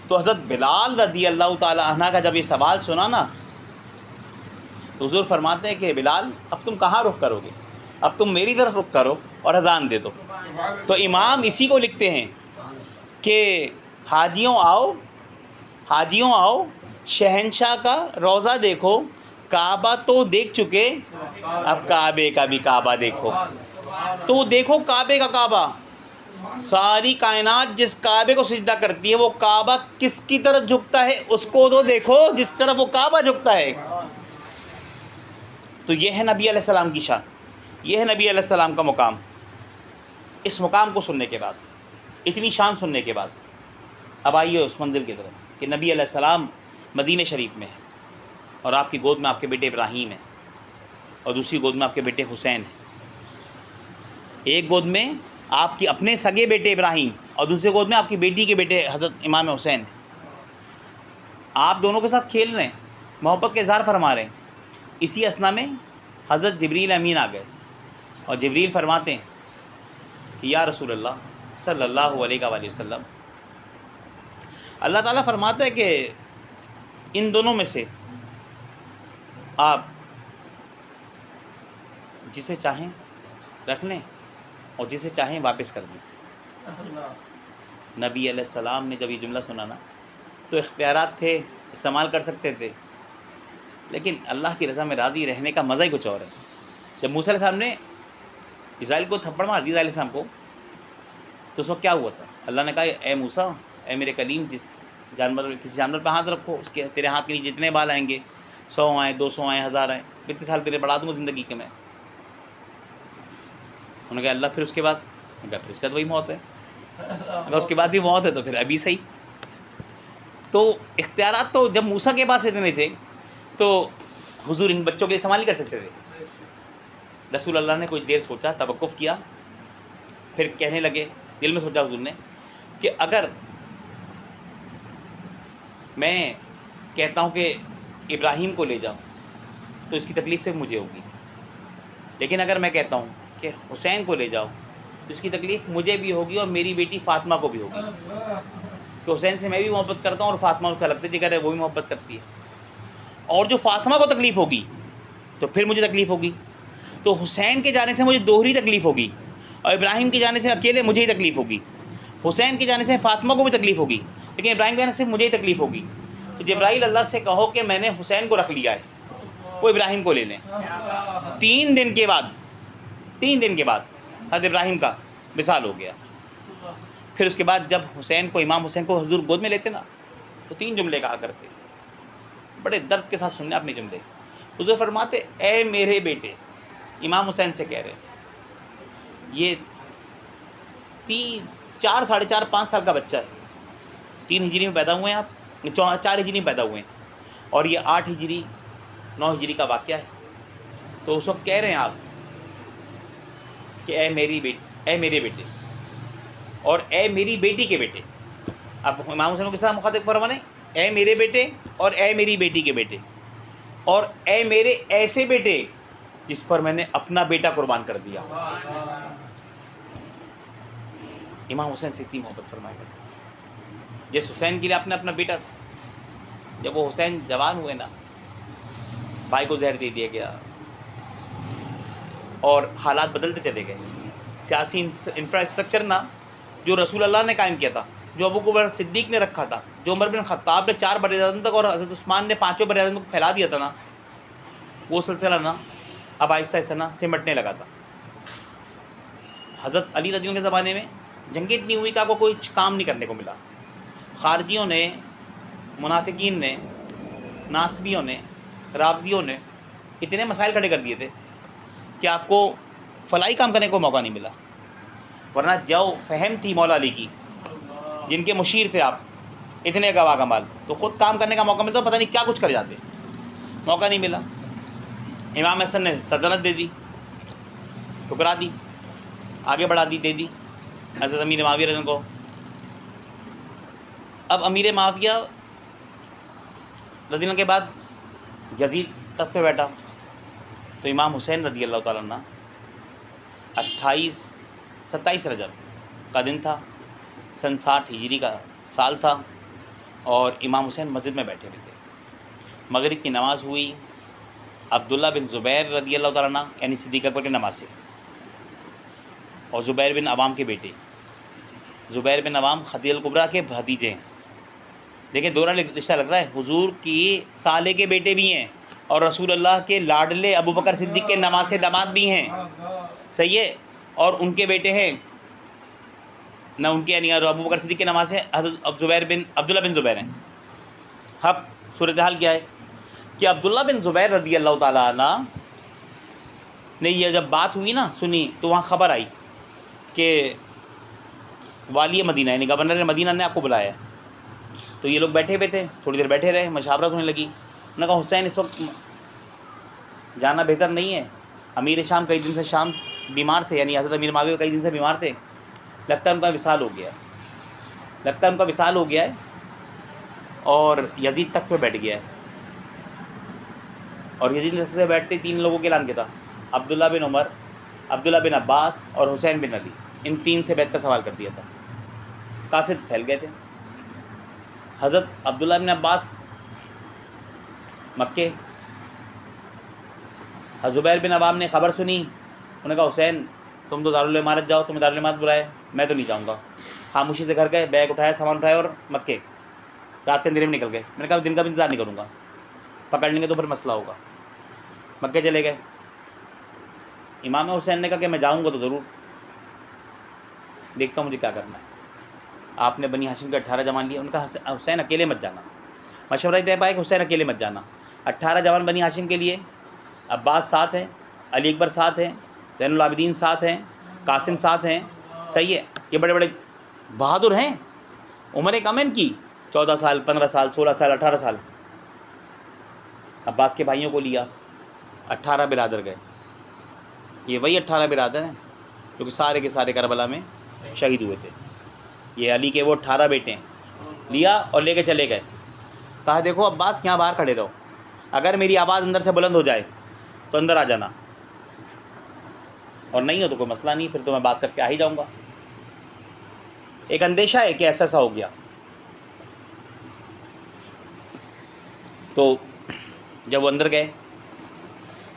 تو حضرت بلال رضی اللہ تعالی عنہ کا جب یہ سوال سنا نا تو حضور فرماتے ہیں کہ بلال اب تم کہاں رخ کرو گے، اب تم میری طرف رخ کرو اور اذان دے دو۔ تو امام اسی کو لکھتے ہیں کہ حاجیوں آؤ شہنشاہ کا روضہ دیکھو، کعبہ تو دیکھ چکے اب کعبے کا بھی کعبہ دیکھو۔ تو دیکھو کعبے کا کعبہ، ساری کائنات جس کعبے کو سجدہ کرتی ہے وہ کعبہ کس کی طرف جھکتا ہے اس کو تو دیکھو جس طرف وہ کعبہ جھکتا ہے۔ تو یہ ہے نبی علیہ السلام کی شان، یہ ہے نبی علیہ السلام کا مقام۔ اس مقام کو سننے کے بعد، اتنی شان سننے کے بعد، اب آئیے اس منزل کی طرف کہ نبی علیہ السلام مدینہ شریف میں ہے، اور آپ کی گود میں آپ کے بیٹے ابراہیم ہیں، اور دوسری گود میں آپ کے بیٹے حسین ہیں۔ ایک گود میں آپ کے اپنے سگے بیٹے ابراہیم، اور دوسرے گود میں آپ کی بیٹی کے بیٹے حضرت امام حسین ہیں۔ آپ دونوں کے ساتھ کھیل رہے ہیں، محبت کا اظہار فرما رہے ہیں۔ اسی اثنا میں حضرت جبریل امین آ گئے، اور جبریل فرماتے ہیں کہ یا رسول اللہ صلی اللہ علیہ وآلہ وسلم، اللہ تعالیٰ فرماتا ہے کہ ان دونوں میں سے آپ جسے چاہیں رکھ لیں اور جسے چاہیں واپس کر دیں۔ نبی علیہ السلام نے جب یہ جملہ سنا نا تو اختیارات تھے، استعمال کر سکتے تھے، لیکن اللہ کی رضا میں راضی رہنے کا مزہ ہی کچھ اور ہے۔ جب موسیٰ علیہ السلام نے اسرائیل کو تھپڑ مار دی، اسرائیل علیہ السلام کو، تو اس وقت کیا ہوا تھا؟ اللہ نے کہا اے موسیٰ، اے میرے کلیم، کسی جانور پہ ہاتھ رکھو، اس کے تیرے ہاتھ کے نیچے جتنے بال آئیں گے، 100 آئیں، 200 آئیں، 1000 آئیں، کتنے سال تیرے بڑھا دوں گا زندگی کے میں۔ انہوں نے کہا اللہ پھر اس کے بعد؟ انہوں نے کہا پھر اس کے بعد وہی موت ہے۔ اگر اس کے بعد بھی موت ہے تو پھر ابھی صحیح۔ تو اختیارات تو جب موسیٰ کے پاس اتنے تھے تو حضور ان بچوں کے استعمال نہیں کر سکتے تھے۔ رسول اللہ نے کچھ دیر سوچا، توقف کیا، پھر کہنے لگے، دل میں سوچا حضور نے کہ اگر میں کہتا ہوں کہ ابراہیم کو لے جاؤ تو اس کی تکلیف صرف مجھے ہوگی، لیکن اگر میں کہتا ہوں کہ حسین کو لے جاؤ تو اس کی تکلیف مجھے بھی ہوگی اور میری بیٹی فاطمہ کو بھی ہوگی، کہ حسین سے میں بھی محبت کرتا ہوں اور فاطمہ اس کا لگتا جگر ہے وہ بھی محبت کرتی ہے، اور جو فاطمہ کو تکلیف ہوگی تو پھر مجھے تکلیف ہوگی، تو حسین کے جانے سے مجھے دوہری تکلیف ہوگی، اور ابراہیم کے جانے سے اکیلے مجھے ہی تکلیف ہوگی، حسین کے جانے سے فاطمہ کو بھی تکلیف ہوگی، لیکن ابراہیم کے جانے سے مجھے ہی تکلیف ہوگی۔ تو جبرائیل اللہ سے کہو کہ میں نے حسین کو رکھ لیا ہے، وہ ابراہیم کو لے لیں۔ 3 دن کے بعد حضرت ابراہیم کا وصال ہو گیا۔ پھر اس کے بعد جب امام حسین کو حضور گود میں لیتے نا تو 3 جملے کہا کرتے، بڑے درد کے ساتھ سننے اپنے جملے۔ حضور فرماتے اے میرے بیٹے، امام حسین سے کہہ رہے ہیں، یہ 4 ساڑھے 4 5 سال کا بچہ ہے، 3 ہجری میں پیدا ہوئے ہیں آپ، 4 ہجری میں پیدا ہوئے ہیں، اور یہ 8 ہجری 9 ہجری کا واقعہ ہے۔ تو اس وقت کہہ رہے ہیں آپ کہ اے میرے بیٹے اور اے میری بیٹی کے بیٹے۔ آپ امام حسین کو کس طرح مخاطب فرمانے؟ اے میرے بیٹے اور اے میری بیٹی کے بیٹے، اور اے میرے ایسے بیٹے جس پر میں نے اپنا بیٹا قربان کر دیا۔ امام حسین سے اتنی محبت فرمایا کرتے، جس حسین کے لیے آپ نے اپنا بیٹا، جب وہ حسین جوان ہوئے نا، بھائی کو زہر دے دیا گیا اور حالات بدلتے چلے گئے۔ سیاسی انفراسٹرکچر نا جو رسول اللہ نے قائم کیا تھا، جو ابو بکر صدیق نے رکھا تھا، جو عمر بن خطاب نے 4 براعظم تک اور حضرت عثمان نے 5 براعظم تک پھیلا دیا تھا نا، وہ سلسلہ نا اب آہستہ آہستہ نا سمٹنے لگا تھا۔ حضرت علی رضی اللہ کے زمانے میں جنگیں اتنی ہوئی کہ آپ کو کوئی کام نہیں کرنے کو ملا۔ خارجیوں نے، منافقین نے، ناصبیوں نے، رافضیوں نے اتنے مسائل کھڑے کر دیے تھے کہ آپ کو فلاحی کام کرنے کو موقع نہیں ملا، ورنہ جو فہم تھی مولا علی کی، جن کے مشیر تھے آپ، اتنے گواہ کمال، تو خود کام کرنے کا موقع ملتا پتہ نہیں کیا کچھ کر جاتے، موقع نہیں ملا۔ امام حسن نے سلطنت دے دی، ٹھکرا دی، آگے بڑھا دی، دے دی حضرت امیر معاویہ رضی اللہ کو۔ اب امیر معاویہ رضی اللہ کے بعد یزید تخت پہ بیٹھا، تو امام حسین رضی اللہ تعالیٰ عنہ 27 رجب کا دن تھا، سن 60 ہجری کا سال تھا، اور امام حسین مسجد میں بیٹھے ہوئے تھے۔ مغرب کی نماز ہوئی، عبداللہ بن زبیر رضی اللہ تعالیٰ عنہ یعنی صدیق اکبر کی نماز سے، اور زبیر بن عوام کے بیٹے، زبیر بن عوام خدیجہ الکبریٰ کے بھتیجے ہیں۔ دیکھیں دورہ رشتہ لگ رہا ہے، حضور کی سالے کے بیٹے بھی ہیں اور رسول اللہ کے لاڈلے ابو بکر صدیق کے نماز داماد بھی ہیں، صحیح ہے، اور ان کے بیٹے ہیں نہ ان کے، یعنی ابو بکر صدیق کے نماز حضرت عبداللہ بن زبیر ہیں۔ اب صورتحال کیا ہے کہ عبداللہ بن زبیر رضی اللہ تعالیٰ عنہ نے یہ جب بات ہوئی نا، سنی، تو وہاں خبر آئی کہ والی مدینہ یعنی گورنر مدینہ نے آپ کو بلایا ہے۔ تو یہ لوگ بیٹھے ہوئے تھے، تھوڑی دیر بیٹھے رہے، مشاورت ہونے لگی. انہوں نے کہا حسین اس وقت جانا بہتر نہیں ہے، امیر شام کئی دن سے شام بیمار تھے، یعنی حضرت امیر معاویہ کئی دن سے بیمار تھے، لگتا ہے ان کا وصال ہو گیا ہے، اور یزید تک پہ بیٹھ گیا ہے. اور یزید تک پہ بیٹھتے 3 لوگوں کے اعلان کیا تھا، عبداللہ بن عمر، عبداللہ بن عباس اور حسین بن علی. ان 3 سے بیعت کا سوال کر دیا تھا. قاصد پھیل گئے تھے. حضرت عبداللہ بن عباس مکے، زبیر بن عوام نے خبر سنی، انہوں نے کہا حسین تم تو دارالعمارت جاؤ، تمہیں دارالعمارت بلائے، میں تو نہیں جاؤں گا. خاموشی سے گھر گئے، بیگ اٹھایا، سامان اٹھایا اور مکے رات کے اندھیرے میں نکل گئے. میں نے کہا دن کا بھی انتظار نہیں کروں گا، پکڑ لیں گے تو پھر مسئلہ ہوگا. مکے چلے گئے. امام حسین نے کہا کہ میں جاؤں گا تو ضرور، دیکھتا ہوں مجھے کیا کرنا ہے. آپ نے بنی ہاشم کے 18 جوان لیے. ان کا حسین اکیلے مت جانا، مشورہ طے پایا کہ حسین اکیلے مت جانا. 18 جوان بنی ہاشم کے لیے، عباس ساتھ ہیں، علی اکبر ساتھ ہیں، زین العابدین ساتھ ہیں، قاسم ساتھ ہیں. صحیح ہے، یہ بڑے بڑے بہادر ہیں. عمریں کم ہیں ان کی، 14 سال، 15 سال، 16 سال، 18 سال. عباس کے بھائیوں کو لیا، 18 برادر گئے. یہ وہی 18 برادر ہیں جو کہ سارے کے سارے کربلا میں شہید ہوئے تھے. یہ علی کے وہ 18 بیٹے ہیں. لیا اور لے کے چلے گئے. کہا دیکھو عباس یہاں باہر کھڑے رہو، اگر میری آواز اندر سے بلند ہو جائے تو اندر آ جانا، اور نہیں ہو تو کوئی مسئلہ نہیں، پھر تو میں بات کر کے آ ہی جاؤں گا. ایک اندیشہ ہے کہ ایسا ہو گیا. تو جب وہ اندر گئے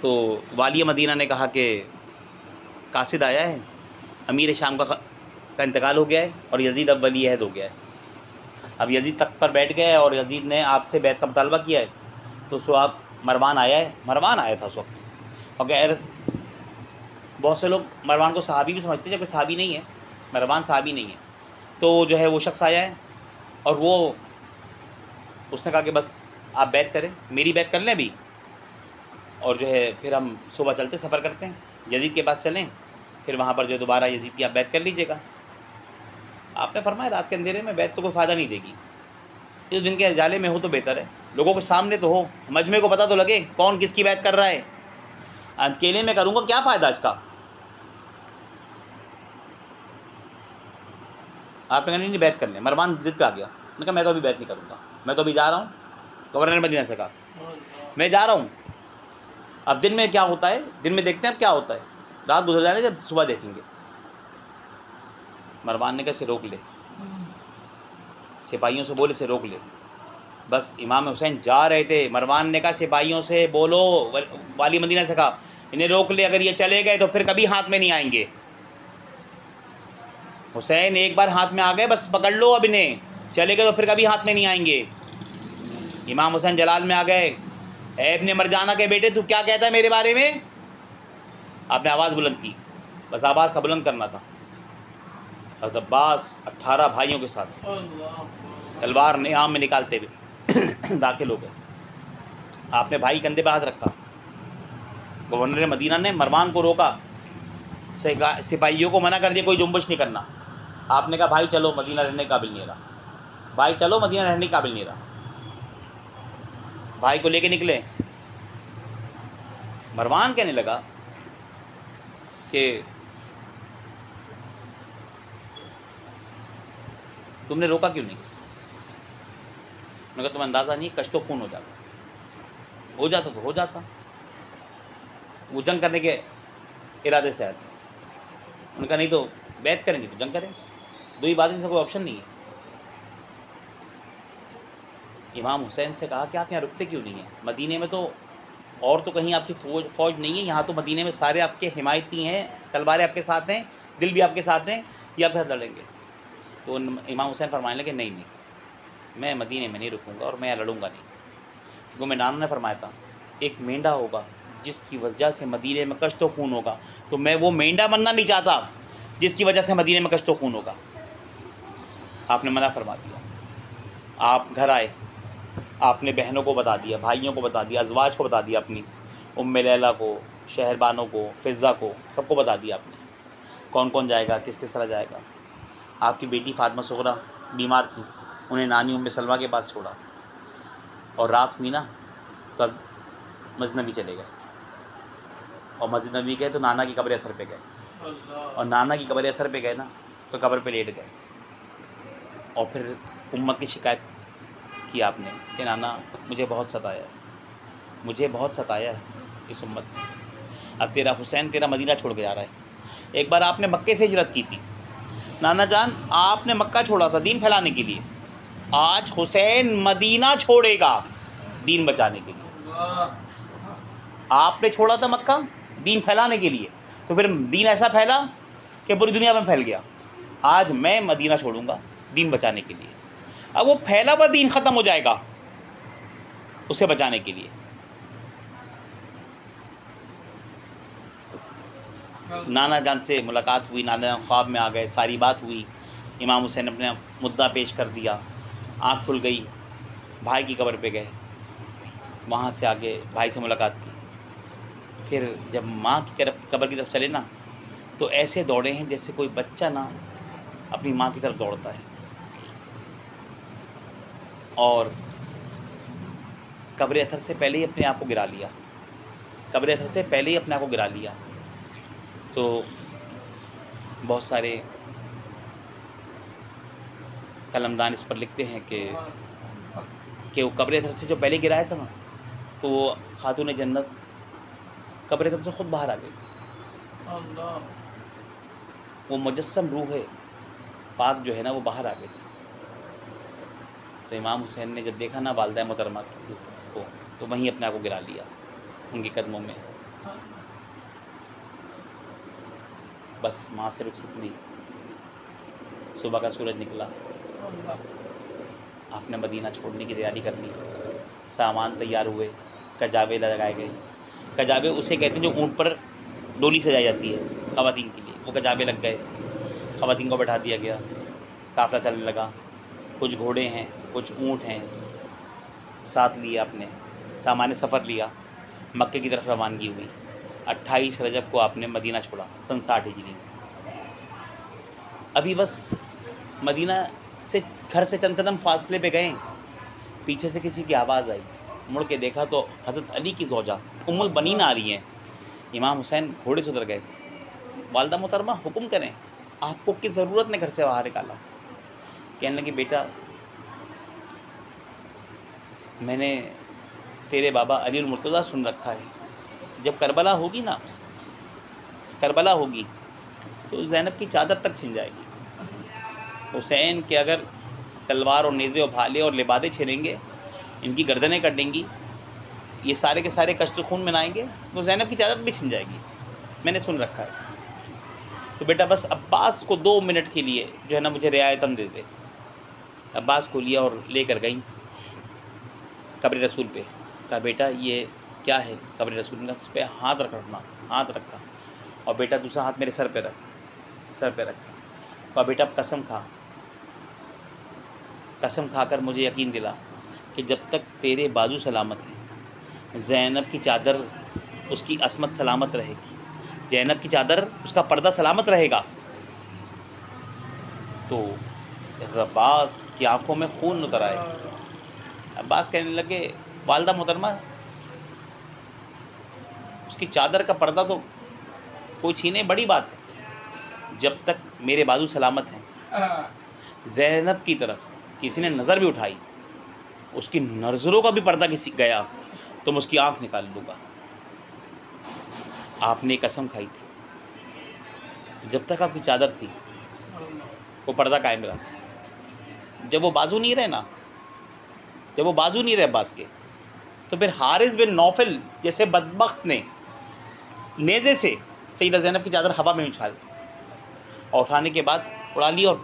تو والی مدینہ نے کہا کہ قاصد آیا ہے، امیر شام کا انتقال ہو گیا ہے اور یزید اب ولی عہد ہو گیا ہے. اب یزید تخت پر بیٹھ گئے اور یزید نے آپ سے بیعت کا مطالبہ کیا ہے. تو سو آپ مروان آیا ہے، مروان آیا تھا اس وقت. اور کہ بہت سے لوگ مروان کو صحابی بھی سمجھتے ہیں، جبکہ صحابی نہیں ہے، مروان صحابی نہیں ہے. تو جو ہے وہ شخص آیا ہے اور وہ اس نے کہا کہ بس آپ بیعت کریں، میری بیعت کر لیں ابھی، اور جو ہے پھر ہم صبح چلتے سفر کرتے ہیں، یزید کے پاس چلیں، پھر وہاں پر جو دوبارہ یزید کی آپ بیعت کر لیجیے گا. آپ نے فرمایا رات کے اندھیرے میں بیعت تو کوئی فائدہ نہیں دے گی، جو دن کے اجالے میں ہو تو بہتر ہے، لوگوں کے سامنے تو ہو، مجمع کو پتہ تو لگے کون کس کی بیعت کر رہا ہے. اکیلے میں کروں گا کیا فائدہ اس کا. آپ نے کہا نہیں بیعت کر لیں. مروان ضد پہ آ گیا، میں نے کہا میں تو ابھی بیعت نہیں کروں گا، میں تو ابھی جا رہا ہوں. گورنر مدینہ سے کہا میں جا رہا ہوں، اب دن میں کیا ہوتا ہے، دن میں دیکھتے ہیں اب کیا ہوتا ہے، رات گزر جانے جب صبح دیکھیں گے. مروان نے کہا اسے روک لے، سپاہیوں سے بولے اسے روک لے. بس امام حسین جا رہے تھے، مروان نے کہا سپاہیوں سے بولو، والی مدینہ سے کہا انہیں روک لے، اگر یہ چلے گئے تو پھر کبھی ہاتھ میں نہیں آئیں گے. حسین ایک بار ہاتھ میں آ گئے بس پکڑ لو، اب انہیں چلے گئے تو پھر کبھی ہاتھ میں نہیں آئیں گے. امام حسین جلال میں آ گئے، اے ابن مرجانہ کے بیٹے تو کیا کہتا ہے میرے بارے میں. آپ نے آواز بلند کی، بس آواز کا بلند کرنا تھا. حضرت عباس 18 بھائیوں کے ساتھ تلوار نیام میں نکالتے ہوئے داخل ہو گئے. آپ نے بھائی کندھے پہ ہاتھ رکھا. گورنر مدینہ نے مروان کو روکا، سپاہیوں کو منع کر دیا کوئی جنبش نہیں کرنا. آپ نے کہا بھائی چلو، مدینہ رہنے کے قابل نہیں رہا، بھائی چلو، مدینہ رہنے کے قابل نہیں رہا. بھائی کو لے کے نکلے. مروان کہنے لگا کہ تم نے روکا کیوں نہیں. میں کہا تمہیں اندازہ نہیں، کشت و خون ہو جاتا تو ہو جاتا. وہ جنگ کرنے کے ارادے سے آئے تھے. انہوں نے کہا نہیں تو بیعت کریں گے تو جنگ کریں، دو ہی باتیں سے کوئی آپشن نہیں ہے. امام حسین سے کہا کہ آپ یہاں رکتے کیوں نہیں ہیں، مدینے میں تو اور تو کہیں آپ کی فوج نہیں ہے، یہاں تو مدینے میں سارے آپ کے حمایتی ہیں، تلواریں آپ کے ساتھ ہیں، دل بھی آپ کے ساتھ ہیں، یہ آپ کے ساتھ لڑیں گے. تو امام حسین فرمانے لگے نہیں، میں مدینے میں نہیں رکوں گا اور میں لڑوں گا نہیں. کیونکہ میں نانا نے فرمایا تھا ایک مینڈا ہوگا جس کی وجہ سے مدینے میں کشت و خون ہوگا، تو میں وہ مینڈا بننا نہیں چاہتا جس کی وجہ سے مدینے میں کشت و خون ہوگا. آپ نے منع فرما دیا. آپ گھر آئے، آپ نے بہنوں کو بتا دیا، بھائیوں کو بتا دیا، ازواج کو بتا دیا، اپنی ام لیلہ کو، شہر بانوں کو، فضہ کو، سب کو بتا دیا آپ نے کون کون جائے گا، کس کس طرح جائے گا. آپ کی بیٹی فاطمہ صغریٰ بیمار تھی، انہیں نانی ام سلمہ کے پاس چھوڑا، اور رات ہوئی نا تو اب مسجد نبوی چلے گئے، اور مسجد نبوی گئے تو نانا کی قبر اطہر پہ گئے، اور نانا کی قبر اطہر پہ گئے نا تو قبر پہ لیٹ گئے، اور پھر امت کی شکایت کی آپ نے کہ نانا مجھے بہت ستایا ہے، مجھے بہت ستایا ہے اس امت نے، اب تیرا حسین تیرا مدینہ چھوڑ کے جا رہا ہے۔ ایک بار آپ نے مکے سے ہجرت کی تھی، نانا جان آپ نے مکہ چھوڑا تھا دین پھیلانے کے لیے، آج حسین مدینہ چھوڑے گا دین بچانے کے لیے۔ آپ نے چھوڑا تھا مکہ دین پھیلانے کے لیے، تو پھر دین ایسا پھیلا کہ پوری دنیا میں پھیل گیا۔ آج میں مدینہ چھوڑوں گا دین بچانے کے لیے، اب وہ پھیلا ہوا دین ختم ہو جائے گا اسے بچانے کے لیے۔ نانا جان سے ملاقات ہوئی، نانا جان خواب میں آ گئے، ساری بات ہوئی، امام حسین نے اپنا مدعا پیش کر دیا، آنکھ کھل گئی، بھائی کی قبر پہ گئے، وہاں سے آگے بھائی سے ملاقات کی، پھر جب ماں کی قبر کی طرف چلے نا تو ایسے دوڑے ہیں جیسے کوئی بچہ نا اپنی ماں کی طرف دوڑتا ہے، اور قبر اطہر سے پہلے ہی اپنے آپ کو گرا لیا، قبر اطہر سے پہلے ہی اپنے آپ کو گرا لیا۔ تو بہت سارے قلمدان اس پر لکھتے ہیں کہ وہ قبر اطہر سے جو پہلے گرایا تھا نا تو وہ خاتون جنت قبر اطہر سے خود باہر آ گئی تھی، وہ مجسم روح پاک جو ہے نا وہ باہر آ گئی تھی۔ تو امام حسین نے جب دیکھا نا والدہ محترمہ کو تو وہیں اپنے آپ کو گرا لیا ان کے قدموں میں، بس وہاں سے رخصت لی، صبح کا سورج نکلا، آپ نے مدینہ چھوڑنے کی تیاری کر لی، سامان تیار ہوئے، کجاوے لگائے گئے، کجاوے اسے کہتے ہیں جو اونٹ پر ڈولی سجائی جاتی ہے خواتین کے لیے، وہ کجاوے لگ گئے، خواتین کو بٹھا دیا گیا، قافلہ چلنے لگا، کچھ گھوڑے ہیں کچھ اونٹ ہیں، ساتھ لیا آپ نے، سامان سفر لیا، مکے کی طرف روانگی ہوئی۔ 28 رجب کو آپ نے مدینہ چھوڑا سن 60 ہجری میں۔ ابھی بس مدینہ سے گھر سے چند قدم فاصلے پہ گئے، پیچھے سے کسی کی آواز آئی، مڑ کے دیکھا تو حضرت علی کی زوجہ ام البنین آ رہی ہیں۔ امام حسین گھوڑے سے اتر گئے، والدہ محترمہ حکم کریں، آپ کو کس ضرورت نے گھر سے باہر نکالا؟ کہنے لگی بیٹا میں نے تیرے بابا علی المرتضیٰ سن رکھا ہے، جب کربلا ہوگی نا، کربلا ہوگی تو زینب کی چادر تک چھن جائے گی، حسین کے اگر تلوار اور نیزے اور بھالے اور لبادے چھنیں گے، ان کی گردنیں کٹیں گی، یہ سارے کے سارے کشت خون منائیں گے تو زینب کی چادر بھی چھن جائے گی، میں نے سن رکھا ہے۔ تو بیٹا بس عباس کو 2 منٹ کے لیے جو ہے نا مجھے رعایتاً دے دے۔ عباس کو لیا اور لے کر گئیں قبر رسول پہ، کہا بیٹا یہ کیا ہے؟ قبر رسول نے اس پہ ہاتھ رکھنا، ہاتھ رکھا، اور بیٹا دوسرا ہاتھ میرے سر پہ رکھ، سر پہ رکھا، کہا بیٹا اب قسم کھا، قسم کھا کر مجھے یقین دلا کہ جب تک تیرے بازو سلامت ہیں زینب کی چادر اس کی عصمت سلامت رہے گی، زینب کی چادر اس کا پردہ سلامت رہے گا۔ تو حضرت عباس کی آنکھوں میں خون اتر آئے، عباس کہنے لگے والدہ محترمہ اس کی چادر کا پردہ تو کوئی چھینے بڑی بات ہے، جب تک میرے بازو سلامت ہیں زینب کی طرف کسی نے نظر بھی اٹھائی، اس کی نظروں کا بھی پردہ کسی گیا تو میں اس کی آنکھ نکال لوں گا۔ آپ نے قسم کھائی تھی جب تک آپ کی چادر تھی وہ پردہ قائم رہا، جب وہ بازو نہیں رہے نا، جب وہ بازو نہیں رہے عباس کے، تو پھر حارث بن نوفل جیسے بدبخت نے نیزے سے سیدہ زینب کی چادر ہوا میں اچھال اور اٹھانے کے بعد اڑا لی، اور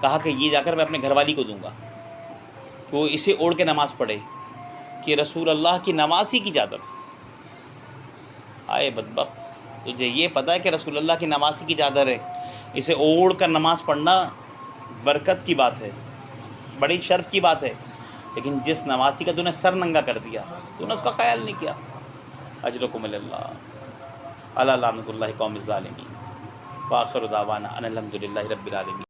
کہا کہ یہ جا کر میں اپنے گھر والی کو دوں گا کہ وہ اسے اوڑھ کے نماز پڑھے کہ رسول اللہ کی نمازی کی چادر۔ آئے بدبخت، تجھے یہ پتہ ہے کہ رسول اللہ کی نمازی کی چادر ہے، اسے اوڑھ کر نماز پڑھنا برکت کی بات ہے، بڑی شرف کی بات ہے، لیکن جس نمازی کا تو نے سر ننگا کر دیا تو نے اس کا خیال نہیں کیا۔ اجرکم اللہ، الا لعنۃ اللہ قوم الظالمین، وآخر دعوانا ان الحمد للہ رب العالمین۔